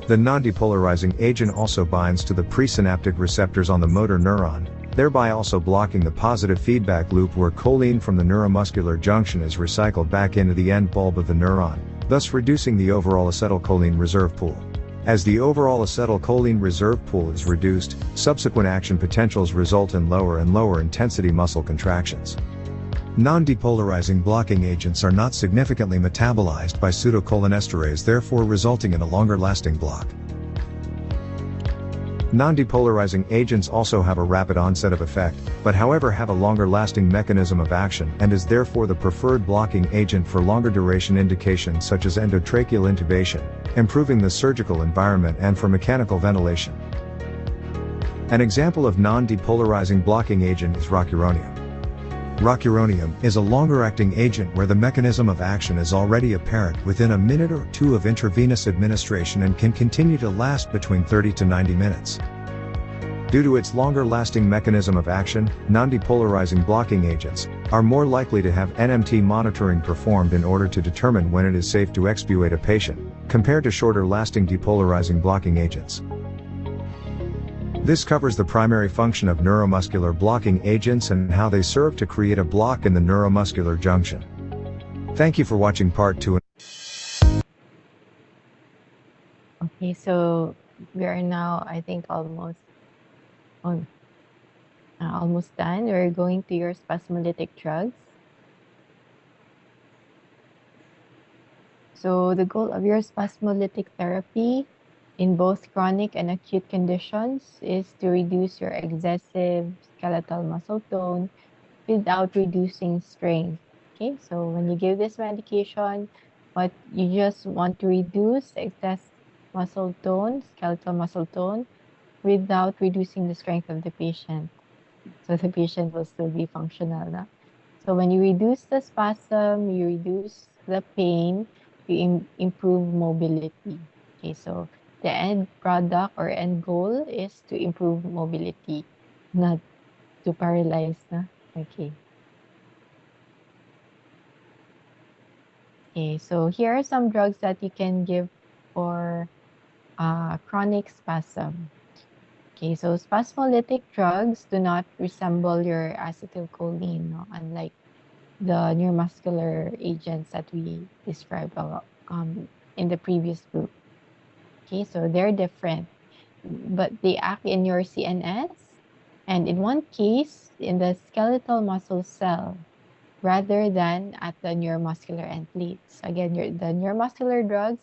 The non-depolarizing agent also binds to the presynaptic receptors on the motor neuron, thereby also blocking the positive feedback loop where choline from the neuromuscular junction is recycled back into the end bulb of the neuron, thus reducing the overall acetylcholine reserve pool. As the overall acetylcholine reserve pool is reduced, subsequent action potentials result in lower and lower intensity muscle contractions. Non-depolarizing blocking agents are not significantly metabolized by pseudocholinesterase, therefore resulting in a longer-lasting block. Non-depolarizing agents also have a rapid onset of effect, but however have a longer lasting mechanism of action and is therefore the preferred blocking agent for longer duration indications such as endotracheal intubation, improving the surgical environment, and for mechanical ventilation. An example of non-depolarizing blocking agent is rocuronium. Rocuronium is a longer-acting agent where the mechanism of action is already apparent within a minute or two of intravenous administration and can continue to last between 30 to 90 minutes. Due to its longer-lasting mechanism of action, non-depolarizing blocking agents are more likely to have NMT monitoring performed in order to determine when it is safe to extubate a patient, compared to shorter-lasting depolarizing blocking agents. This covers the primary function of neuromuscular blocking agents and how they serve to create a block in the neuromuscular junction. Thank you for watching part 2. Okay, so we are now, I think, almost done. We're going to your spasmolytic drugs. So the goal of your spasmolytic therapy in both chronic and acute conditions is to reduce your excessive skeletal muscle tone without reducing strength. Okay, so when you give this medication, what you just want to reduce excess muscle tone, skeletal muscle tone, without reducing the strength of the patient. So the patient will still be functional. No? So when you reduce the spasm, you reduce the pain, you improve mobility. Okay, so the end product or end goal is to improve mobility, not to paralyze. No? Okay. Okay, so here are some drugs that you can give for chronic spasm. Okay, so spasmolytic drugs do not resemble your acetylcholine, no? Unlike the neuromuscular agents that we described in the previous group. Okay, so they're different, but they act in your CNS, and in one case, in the skeletal muscle cell, rather than at the neuromuscular end plate. So again, the neuromuscular drugs,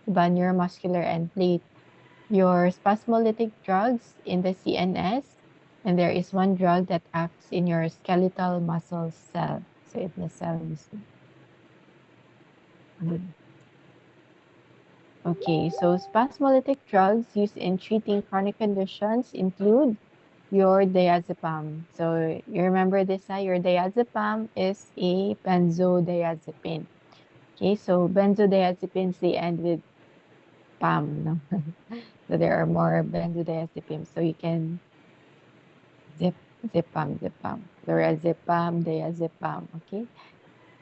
the neuromuscular end plate, your spasmolytic drugs in the CNS, and there is one drug that acts in your skeletal muscle cell. So in the cell you see. Okay, so spasmolytic drugs used in treating chronic conditions include your diazepam. So you remember this, your diazepam is a benzodiazepine. Okay, so benzodiazepines, they end with pam. No? So there are more benzodiazepines. So you can zepam. Lorazepam, diazepam. Okay,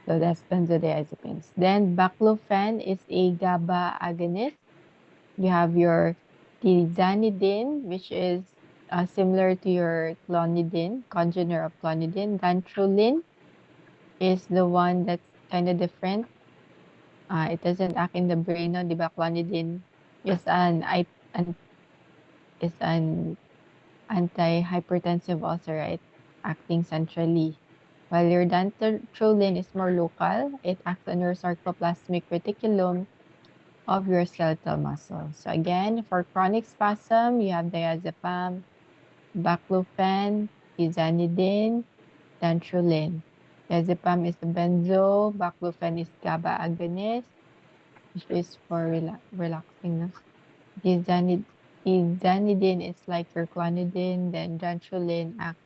so that's benzodiazepines. Then baclofen is a GABA agonist. You have your tizanidine, which is similar to your clonidine, congener of clonidine. Dantrolene is the one that's kind of different. It doesn't act in the brain, no? Diba? Clonidine is an antihypertensive also, right? Acting centrally. While your dantrolene is more local, it acts on your sarcoplasmic reticulum of your skeletal muscle. So again, for chronic spasm, you have diazepam, baclofen, tizanidine, dantrolene. Diazepam is the benzo, baclofen is GABA agonist, which is for relaxing. No? Tizanidine is like your clonidine, then dantrolene acts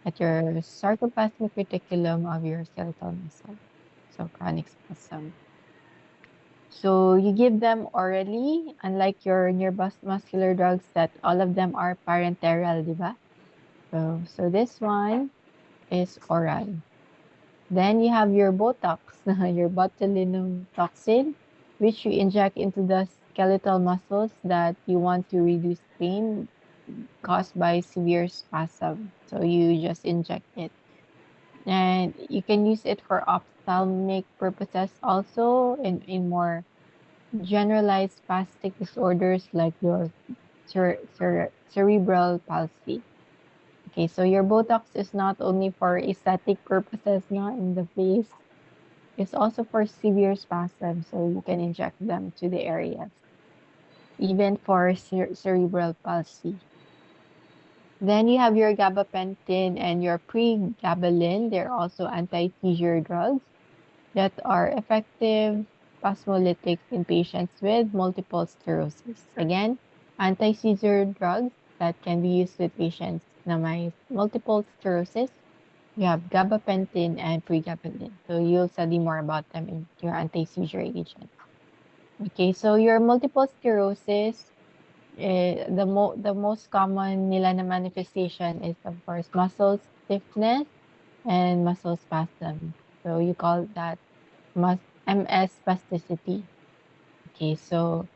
at your sarcoplasmic reticulum of your skeletal muscle. So chronic spasm. So you give them orally, unlike your neuromuscular drugs that all of them are parenteral, diba? So this one is oral. Then you have your Botox, your botulinum toxin, which you inject into the skeletal muscles that you want to reduce pain caused by severe spasm. So you just inject it. And you can use it for ophthalmic purposes also in more generalized spastic disorders like your cerebral palsy. Okay, so your Botox is not only for aesthetic purposes, no, in the face. It's also for severe spasm, so you can inject them to the areas. Even for cerebral palsy. Then you have your gabapentin and your pregabalin. They're also anti-seizure drugs that are effective spasmolytics in patients with multiple sclerosis. Again, anti-seizure drugs that can be used with patients na may multiple sclerosis. You have gabapentin and pregabalin. So you'll study more about them in your anti-seizure agents. Okay, so your multiple sclerosis, the most common nila na manifestation is of course muscle stiffness and muscle spasm. So you call that MS spasticity. Okay, so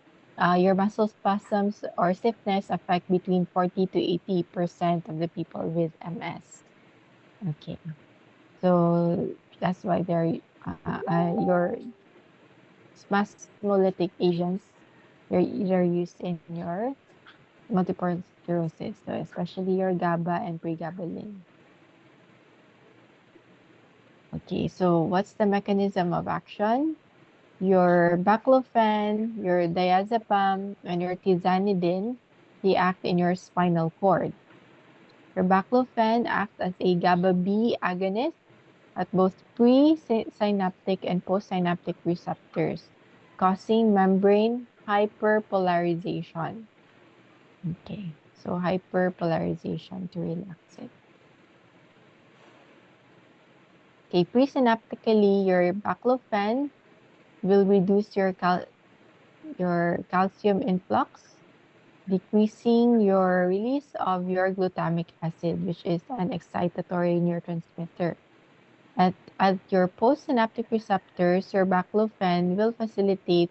your muscle spasms or stiffness affect between 40 to 80% of the people with MS. Okay, so that's why your spasmolytic agents they're used in your multiple sclerosis, so especially your GABA and pregabalin. Okay, so what's the mechanism of action? Your baclofen, your diazepam, and your tizanidine, they act in your spinal cord. Your baclofen acts as a GABA B agonist at both pre-synaptic and postsynaptic receptors, causing membrane hyperpolarization. Okay, so hyperpolarization to relax it. Okay, presynaptically, your baclofen will reduce your calcium influx, decreasing your release of your glutamic acid, which is an excitatory neurotransmitter. At your postsynaptic receptors, your baclofen will facilitate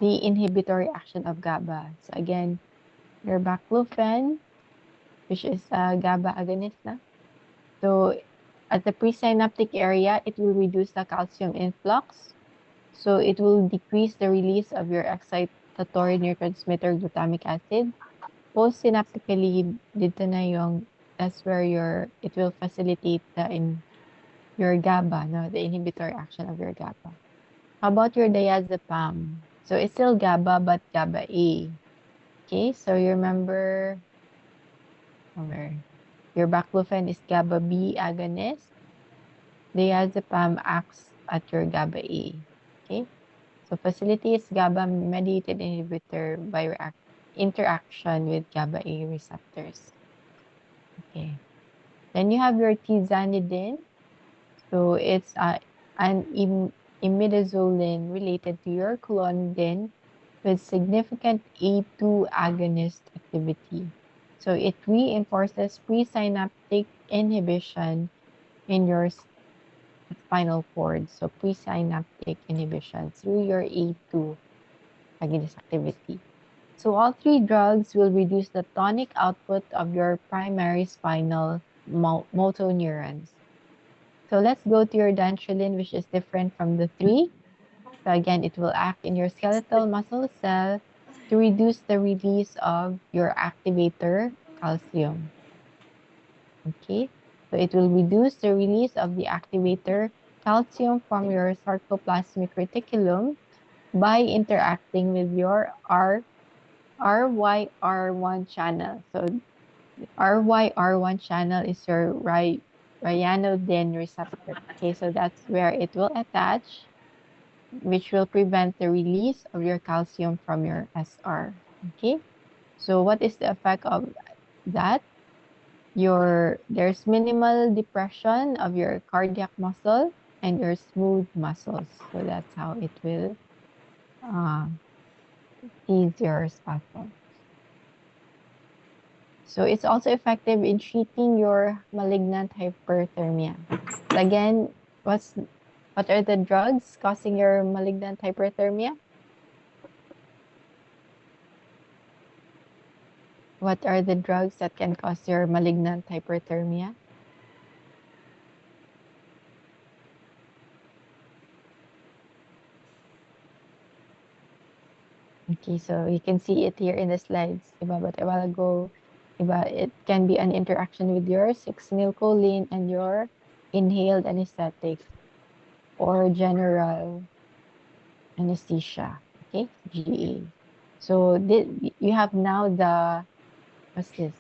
the inhibitory action of GABA. So again, your baclofen, which is a GABA agonist na. So at the presynaptic area, it will reduce the calcium influx. So it will decrease the release of your excitatory neurotransmitter glutamic acid. Postsynaptically, dito na yung, that's where it will facilitate your GABA, no, the inhibitory action of your GABA. How about your diazepam? So it's still GABA, but GABA A. Okay, so you remember your baclofen is GABA B agonist. Diazepam acts at your GABA A. Okay, so facilitates GABA mediated inhibitor by interaction with GABA A receptors. Okay, then you have your tizanidine. So it's an imidazolin related to your clonidine with significant A2 agonist activity. So it reinforces presynaptic inhibition in your spinal cord. So presynaptic inhibition through your A2 agonist activity. So all three drugs will reduce the tonic output of your primary spinal motor neurons. So let's go to your dantrolene, which is different from the three. So again, it will act in your skeletal muscle cell to reduce the release of your activator calcium. Okay, so it will reduce the release of the activator calcium from your sarcoplasmic reticulum by interacting with your RYR1 channel. So RYR1 channel is your ryanodine receptor. Okay, so that's where it will attach, which will prevent the release of your calcium from your SR. Okay, so what is the effect of that? There's minimal depression of your cardiac muscle and your smooth muscles. So that's how it will ease your spasm. So it's also effective in treating your malignant hyperthermia. So again, what are the drugs causing your malignant hyperthermia? What are the drugs that can cause your malignant hyperthermia? Okay, so you can see it here in the slides. Diba? But a while ago, diba, it can be an interaction with your 6-acetylcholine and your inhaled anesthetic or general anesthesia. Okay, GA. So you have now what's this?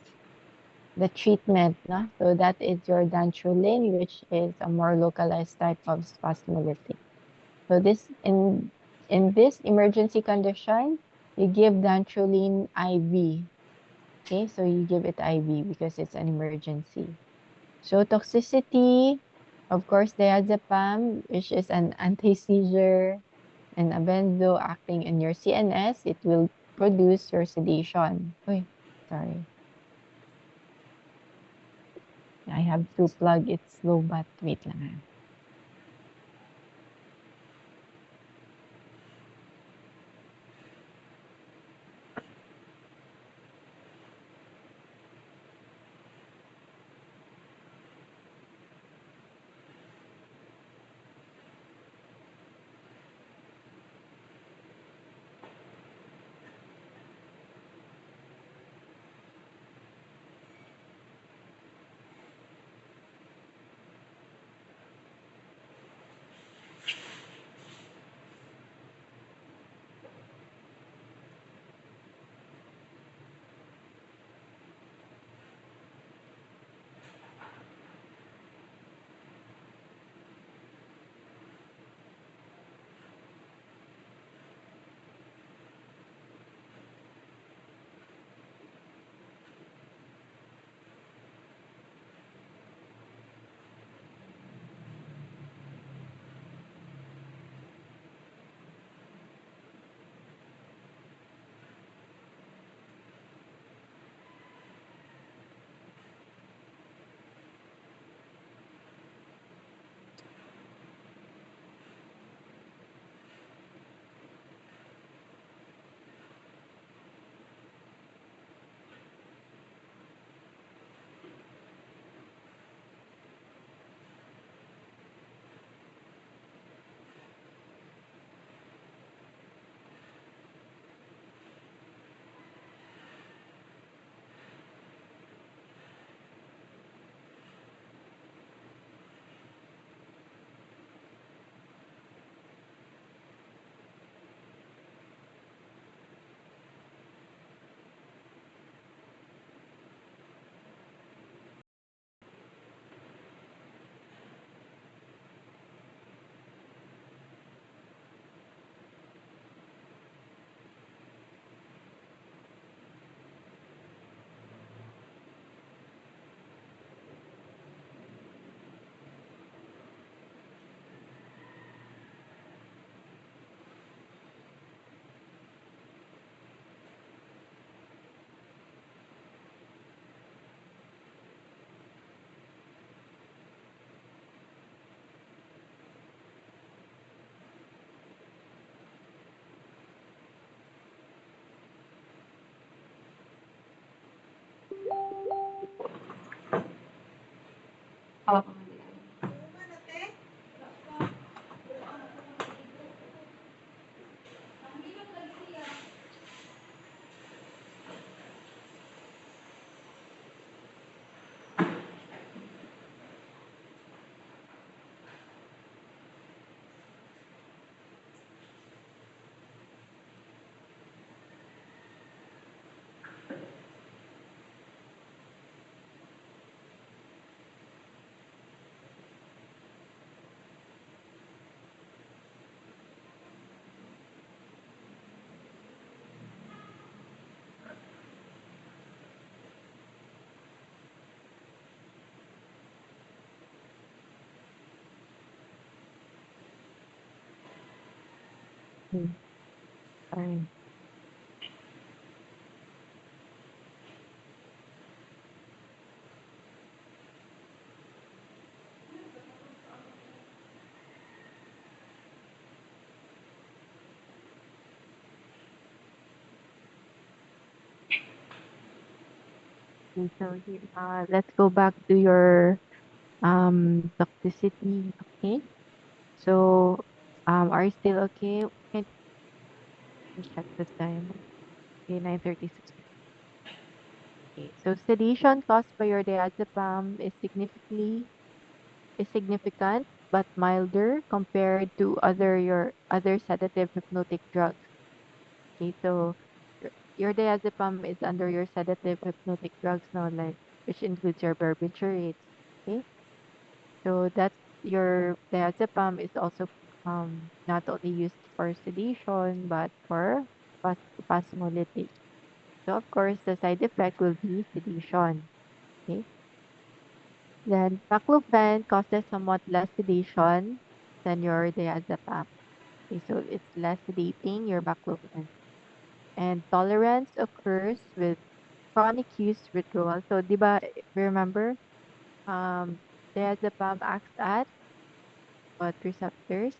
the treatment, no? So that is your dantrolene, which is a more localized type of spasmolytic. So in this emergency condition, you give dantrolene IV. Okay, so you give it IV because it's an emergency. So toxicity, of course, diazepam, which is an anti-seizure and a benzo acting in your CNS, it will produce your sedation. Uy, sorry. I have to plug it slow, but wait lang. Ah. Sorry. Okay, so let's go back to your toxicity. Okay, so are you still okay? Can you check the time? Okay, 9:36. Okay, so sedation caused by your diazepam is significant but milder compared to your other sedative hypnotic drugs. Okay, so your diazepam is under your sedative hypnotic drugs now, like which includes your barbiturates. Okay, so that's your diazepam is also not only used for sedation but for spasmolytic. So of course, the side effect will be sedation. Okay. Then baclofen causes somewhat less sedation than your diazepam. Okay, so it's less sedating your baclofen. And tolerance occurs with chronic use withdrawal. So, di ba, remember, diazepam acts at what receptors?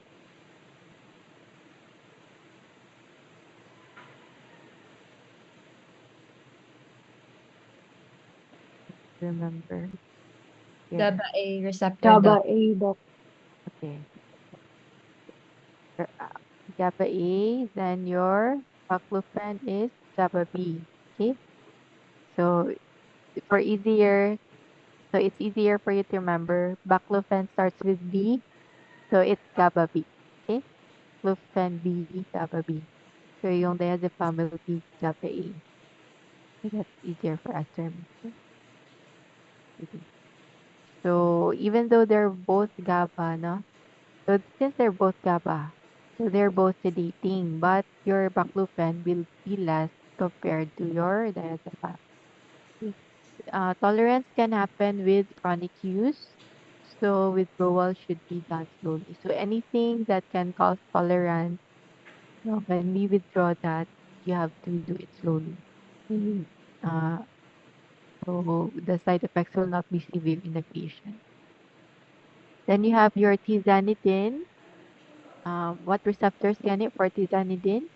Remember. Yeah. GABA A receptor, GABA Doc. A, Doc. Okay. Your, GABA A, then your baclofen is GABA B. Okay. So for easier, so it's easier for you to remember. Baclofen starts with B, so it's GABA B. Okay. Baclofen B, GABA B. So yung diazepam will be GABA A. So that's easier for us to remember. Okay. So even though they're both GABA, no? So since they're both GABA, so they're both sedating, but your baclofen will be less compared to your diazepam. Okay. Tolerance can happen with chronic use, so withdrawal should be done slowly. So anything that can cause tolerance, when we withdraw that, you have to do it slowly. Mhm. So the side effects will not be severe in the patient. Then you have your tizanidine. What receptors can it for tizanidine?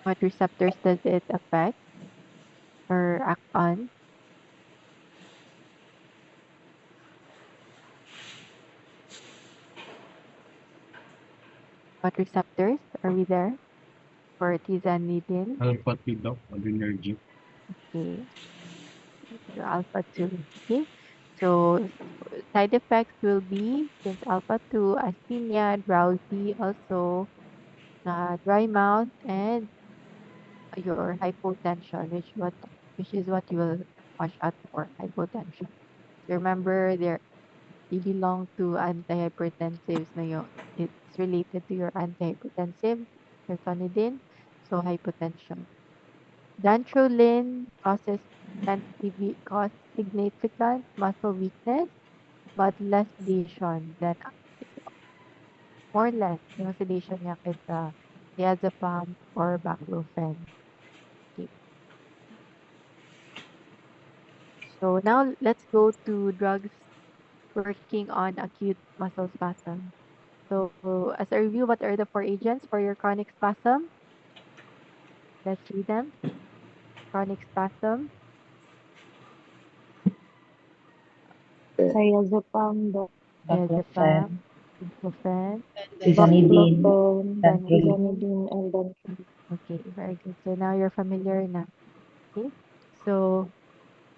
What receptors does it affect or act on? What receptors are we there for tizanidine? Alpha T, Doc. Adrenergic. Okay, so alpha 2. Okay, so side effects will be since alpha 2, asthenia, drowsy, also dry mouth, and your hypotension, which is what you will watch out for, hypotension. Remember, they belong to antihypertensives na yun. It's related to your antihypertensive, tirfanidine, so hypotension. Dantrolene cause significant muscle weakness, but less sedation than more or less yung sedation niya kaysa diazepam or baclofen. Okay. So now let's go to drugs working on acute muscle spasm. So as a review, what are the four agents for your chronic spasm? Let's read them. Chronic spasm, Diazepam, Doc. diazepam, Baclofen, ibuprofen. tizanidine, Baclofen, dantrolene. tizanidine, and dantrolene. Okay, very good. So now you're familiar na. Okay. So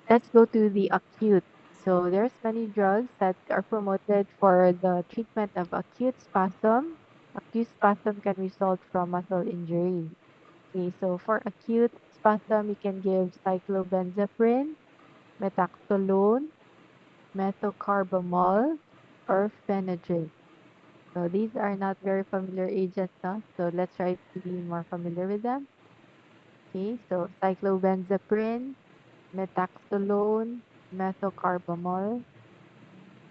let's go to the acute. So there's many drugs that are promoted for the treatment of acute spasm. Acute spasm can result from muscle injury. Okay, so for acute spasm, you can give cyclobenzaprine, metaxolone, methocarbamol, or Phenergy. So these are not very familiar agents, no? So let's try to be more familiar with them. Okay, so cyclobenzaprine, metaxolone, methocarbamol,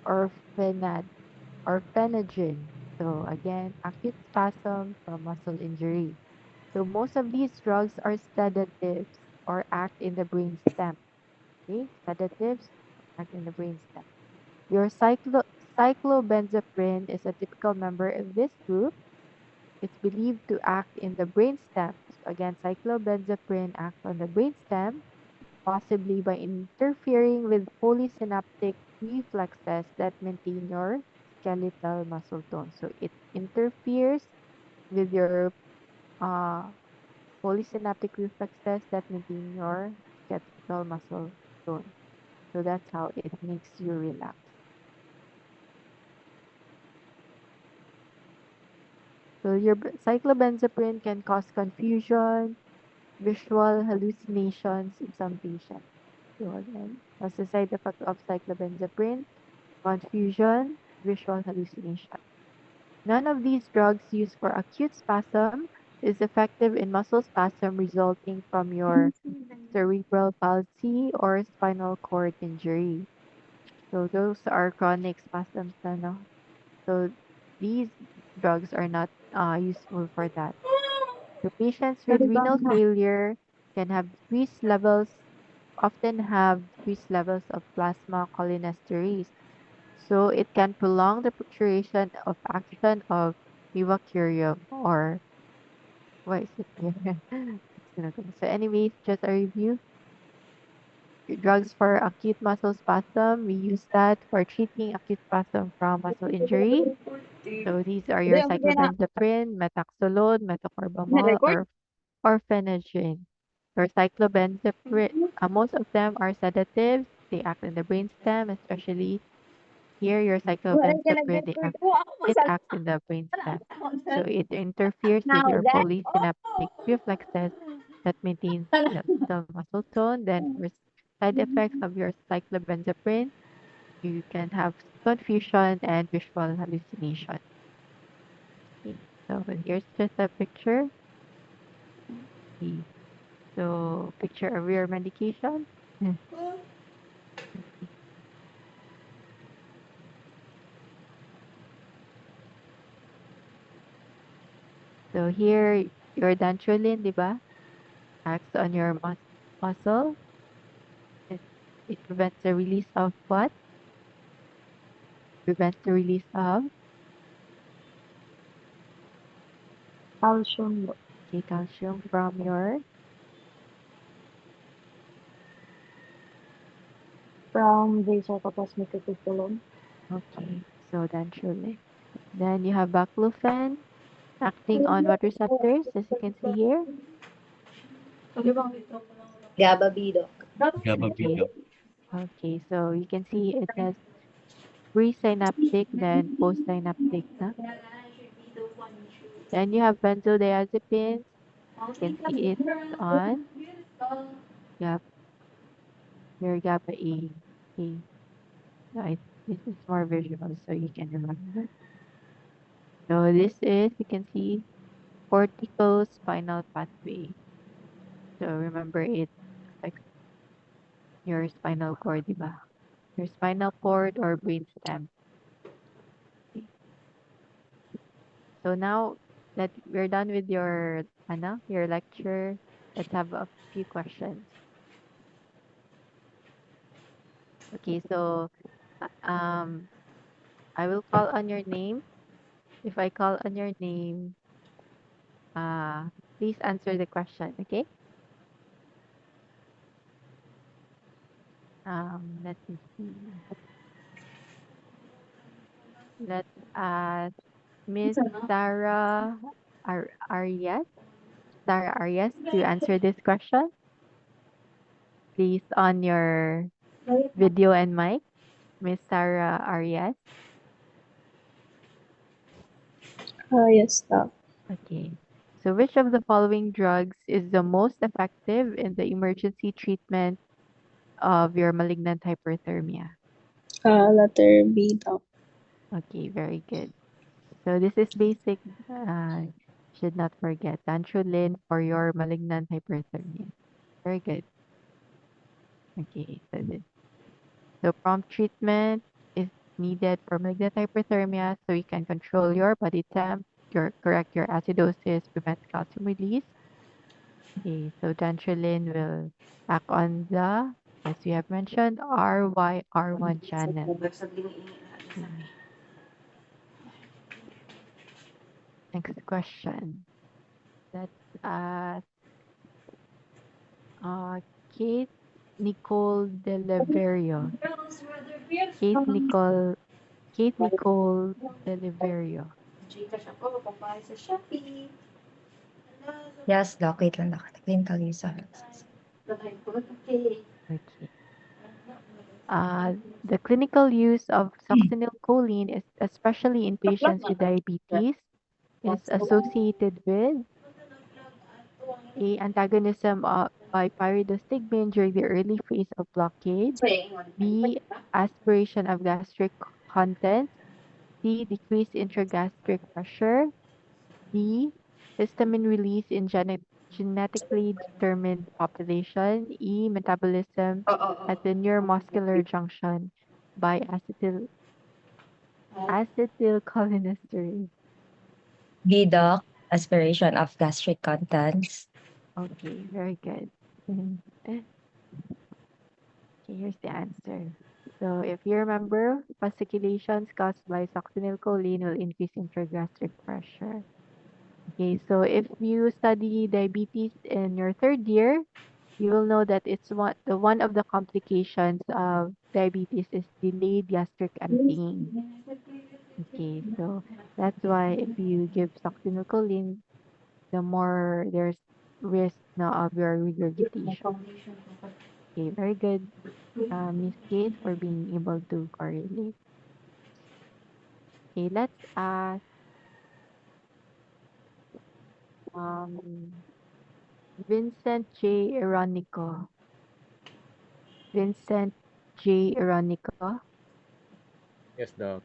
or Phenergy. So again, acute spasm from muscle injury. So most of these drugs are sedatives or act in the brainstem. Okay, sedatives act in the brainstem. Your cyclobenzaprine is a typical member of this group. It's believed to act in the brainstem. So again, cyclobenzaprine acts on the brainstem, possibly by interfering with polysynaptic reflexes that maintain your skeletal muscle tone. So it interferes with your uh, polysynaptic reflexes that maintain your skeletal muscle tone. So that's how it makes you relax. So your cyclobenzaprine can cause confusion, visual hallucinations in some patients. So again, as a side effect of cyclobenzaprine, confusion, visual hallucination. None of these drugs used for acute spasm is effective in muscle spasm resulting from your cerebral palsy or spinal cord injury. So those are chronic spasms, no? So these drugs are not useful for that. So patients with renal failure can have decreased levels, often have decreased levels of plasma cholinesterase. So it can prolong the duration of action of mivacurium or what is it here? It's gonna go. So anyways, just a review. Drugs for acute muscle spasm, we use that for treating acute spasm from muscle injury. So these are your cyclobenzaprine, metaxolone, metoprolol, or phenergyl. Your cyclobenzaprine, most of them are sedatives. They act in the brainstem, especially here, your cyclobenzaprine, it acts in the brainstem. So it interferes with your polysynaptic reflexes that maintains the muscle tone. Then for side effects of your cyclobenzaprine, you can have confusion and visual hallucination. Okay, so here's just a picture. Okay, so picture of your medication. So here, your dantrolene, di ba? Acts on your muscle. It, it prevents the release of what? Prevents the release of Calcium okay, calcium from your from the cytoplasmic reticulum. okay. So dantrolene. Then you have baclofen acting on what receptors? As you can see here. GABA B, Doc. GABA B, Okay. Doc. Okay. So you can see it has presynaptic then postsynaptic. Na? Then you have benzodiazepines. You can see it on. You have your GABA A. Okay. So this is more visual, so you can remember. So this is, you can see, corticospinal pathway. So remember it affects your spinal cord, diba? Your spinal cord or brainstem. Okay. So now that we're done with your your lecture, let's have a few questions. Okay, so I will call on your name. If I call on your name, uh please answer the question, okay? Let me see. Let's ask Miss Sarah Arias. Sarah Arias to answer this question. Please on your video and mic. Miss Sarah Arias. Yes, Doc. Okay. So which of the following drugs is the most effective in the emergency treatment of your malignant hyperthermia? Letter B, Doc. Okay, very good. So this is basic. Should not forget dantrolene for your malignant hyperthermia. Very good. Okay, so prompt treatment is needed for malignant hyperthermia so you can control your body temp, correct your acidosis, prevent calcium release. Okay, so dantrolene will act on the, as we have mentioned, RYR1 channel. Okay. Next question. Let's ask Kate Nicole Deliverio. Kate Nicole Kate Nicole Deliverio. Yes, Doc. Wait lang, Doc. Clinical use of Okay. The clinical use of succinylcholine, is especially in patients with diabetes, is associated with A. Antagonism by pyridostigmine during the early phase of blockade. B. Aspiration of gastric contents. C. Decreased intragastric pressure. D. Histamine release in genetically determined population. E. Metabolism at the neuromuscular junction by acetylcholinesterase. B, Doc. Aspiration of gastric contents. Okay, very good. Okay, here's the answer. So if you remember, fasciculations caused by succinylcholine will increase intragastric pressure. Okay, so if you study diabetes in your third year, you will know that it's one of the complications of diabetes is delayed gastric emptying. Okay, so that's why if you give succinylcholine, the more there's risk now of your regurgitation. Okay, very good, Miss Kate, for being able to correlate. Okay, let's ask um Vincent J. Ironico. Vincent J. Ironico. Yes, Doc.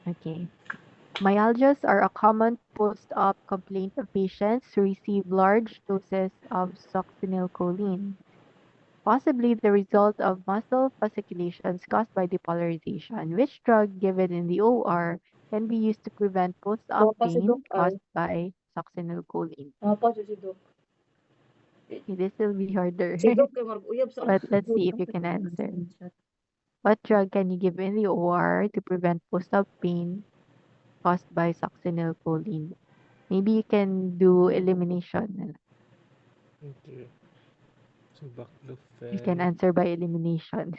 Okay. Myalgias are a common post-op complaint of patients who receive large doses of succinylcholine, possibly the result of muscle fasciculations caused by depolarization. Which drug given in the OR can be used to prevent post-op pain caused by succinylcholine? Okay, this will be harder, but let's see if you can answer. What drug can you give in the OR to prevent post-op pain caused by succinylcholine? Maybe you can do elimination. Okay. So You can baclofen. answer by elimination.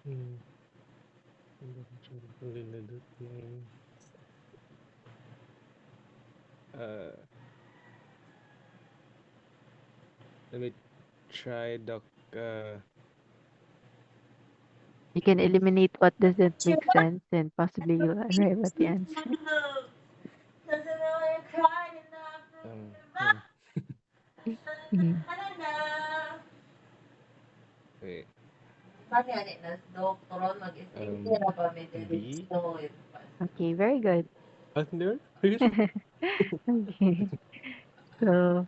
Hmm. Linadutine. Uh, let me try, Doc. You can eliminate what doesn't make sense and possibly you'll arrive at the answer. Hmm. Mhm. Wait. B. Okay, very good. Under? Okay. So,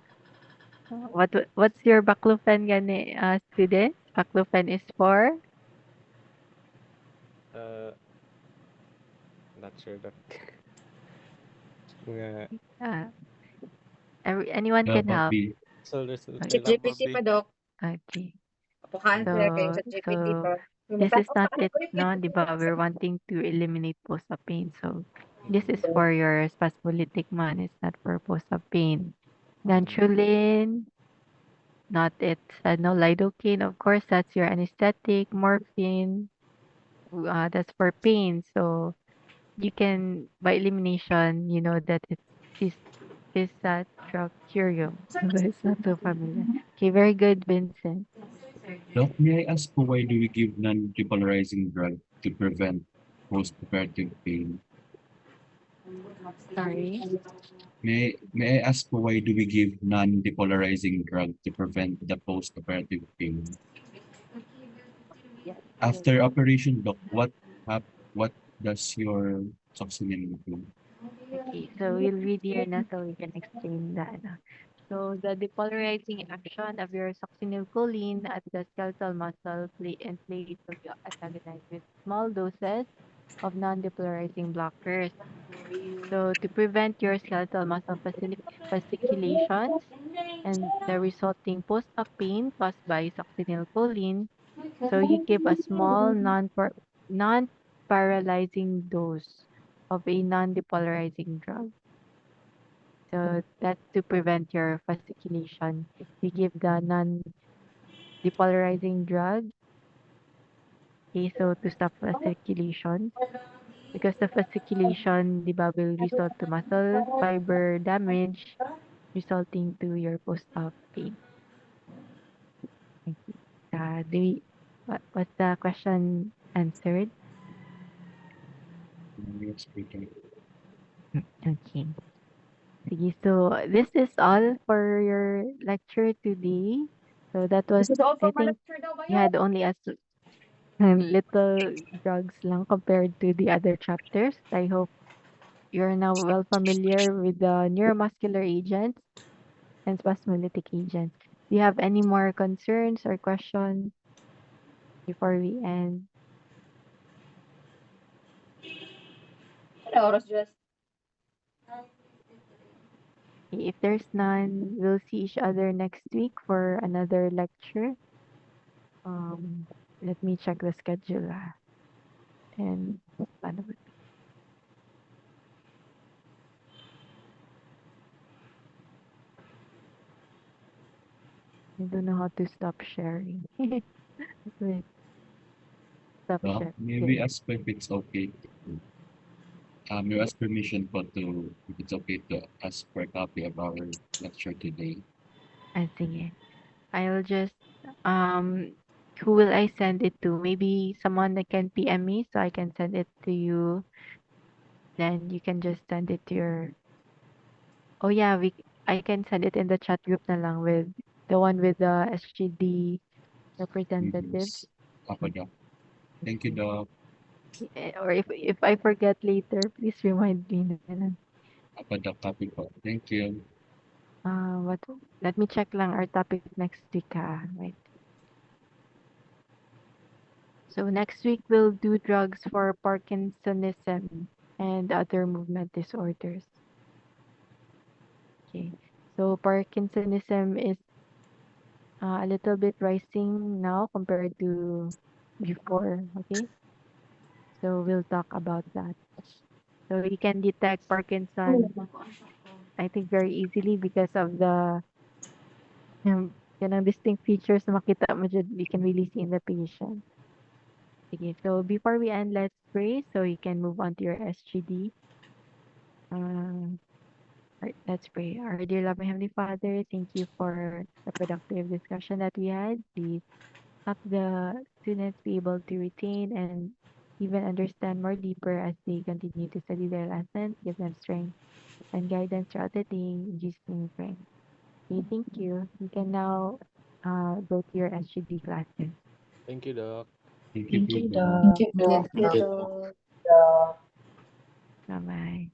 what's your baclofen gani, student? Baclofen is for? uh, not sure, Doc. Mga Uh, anyone can Dapat help. B. Okay. ChatGPT pa, Doc. Okay. Paka-answer kay So, ChatGPT so pa. this is not it, no? Di ba? We're wanting to eliminate post-op pain. So, this is for your spasmolytic man. It's not for post-op pain. Dantrolene, not it. No, lidocaine, of course, that's your anesthetic. Morphine, that's for pain. So, you can, by elimination, you know that it's pisatracurium. It's not so familiar. Okay, very good, Vincent. Doc, may I ask po why do we give non-depolarizing drug to prevent post-operative pain? Sorry. May I ask po why do we give non-depolarizing drug to prevent the post-operative pain? After operation, Doc, what does your succinylcholine do? Okay, so we'll read here na so we can explain that. So the depolarizing action of your succinylcholine at the skeletal muscle plays will be antagonized with small doses of non-depolarizing blockers. So to prevent your skeletal muscle fasciculations and the resulting post-op pain caused by succinylcholine, so you give a small non-paralyzing dose of a non-depolarizing drug. So that's to prevent your fasciculation. You give the non-depolarizing drug, okay, so to stop fasciculation. Because the fasciculation, di ba, will result to muscle fiber damage, resulting to your post-op pain. Okay. Was the question answered? Yes, we can. Okay. Sige, so this is all for your lecture today. So that was, I think, you had only as little drugs lang compared to the other chapters. I hope you're now well familiar with the neuromuscular agents and spasmolytic agents. Do you have any more concerns or questions before we end? If there's none, we'll see each other next week for another lecture. Let me check the schedule. And paano ba? I don't know how to stop sharing. Wait, stop sharing. Maybe ask if it's okay. You ask permission if it's okay to ask for a copy of our lecture today. Sige. I'll just, who will I send it to? Maybe someone that can PM me so I can send it to you. Then you can just send it to your, oh yeah, I can send it in the chat group na lang with the one with the SGD representatives. Apo, Doc. Thank you, Doc. Or if I forget later, please remind me na lang. Apo, Doc. Copy po. Thank you. Let me check lang our topic next week. Wait. So next week we'll do drugs for Parkinsonism and other movement disorders. Okay. So Parkinsonism is a little bit rising now compared to before. Okay. So we'll talk about that. So we can detect Parkinson, I think, very easily because of the distinct features na makita mo dyan, we can really see in the patient. Okay, so before we end, let's pray so you can move on to your SGD. Right, let's pray. Our dear loving Heavenly Father, thank you for the productive discussion that we had. Please help the students be able to retain and even understand more deeper as they continue to study their lessons. Give them strength and guidance throughout the day. In Jesus' name we pray. Okay, thank you. You can now go to your SGD classes. Thank you, Doc. Thank you, Thank you, Doc. Doc. Bye-bye.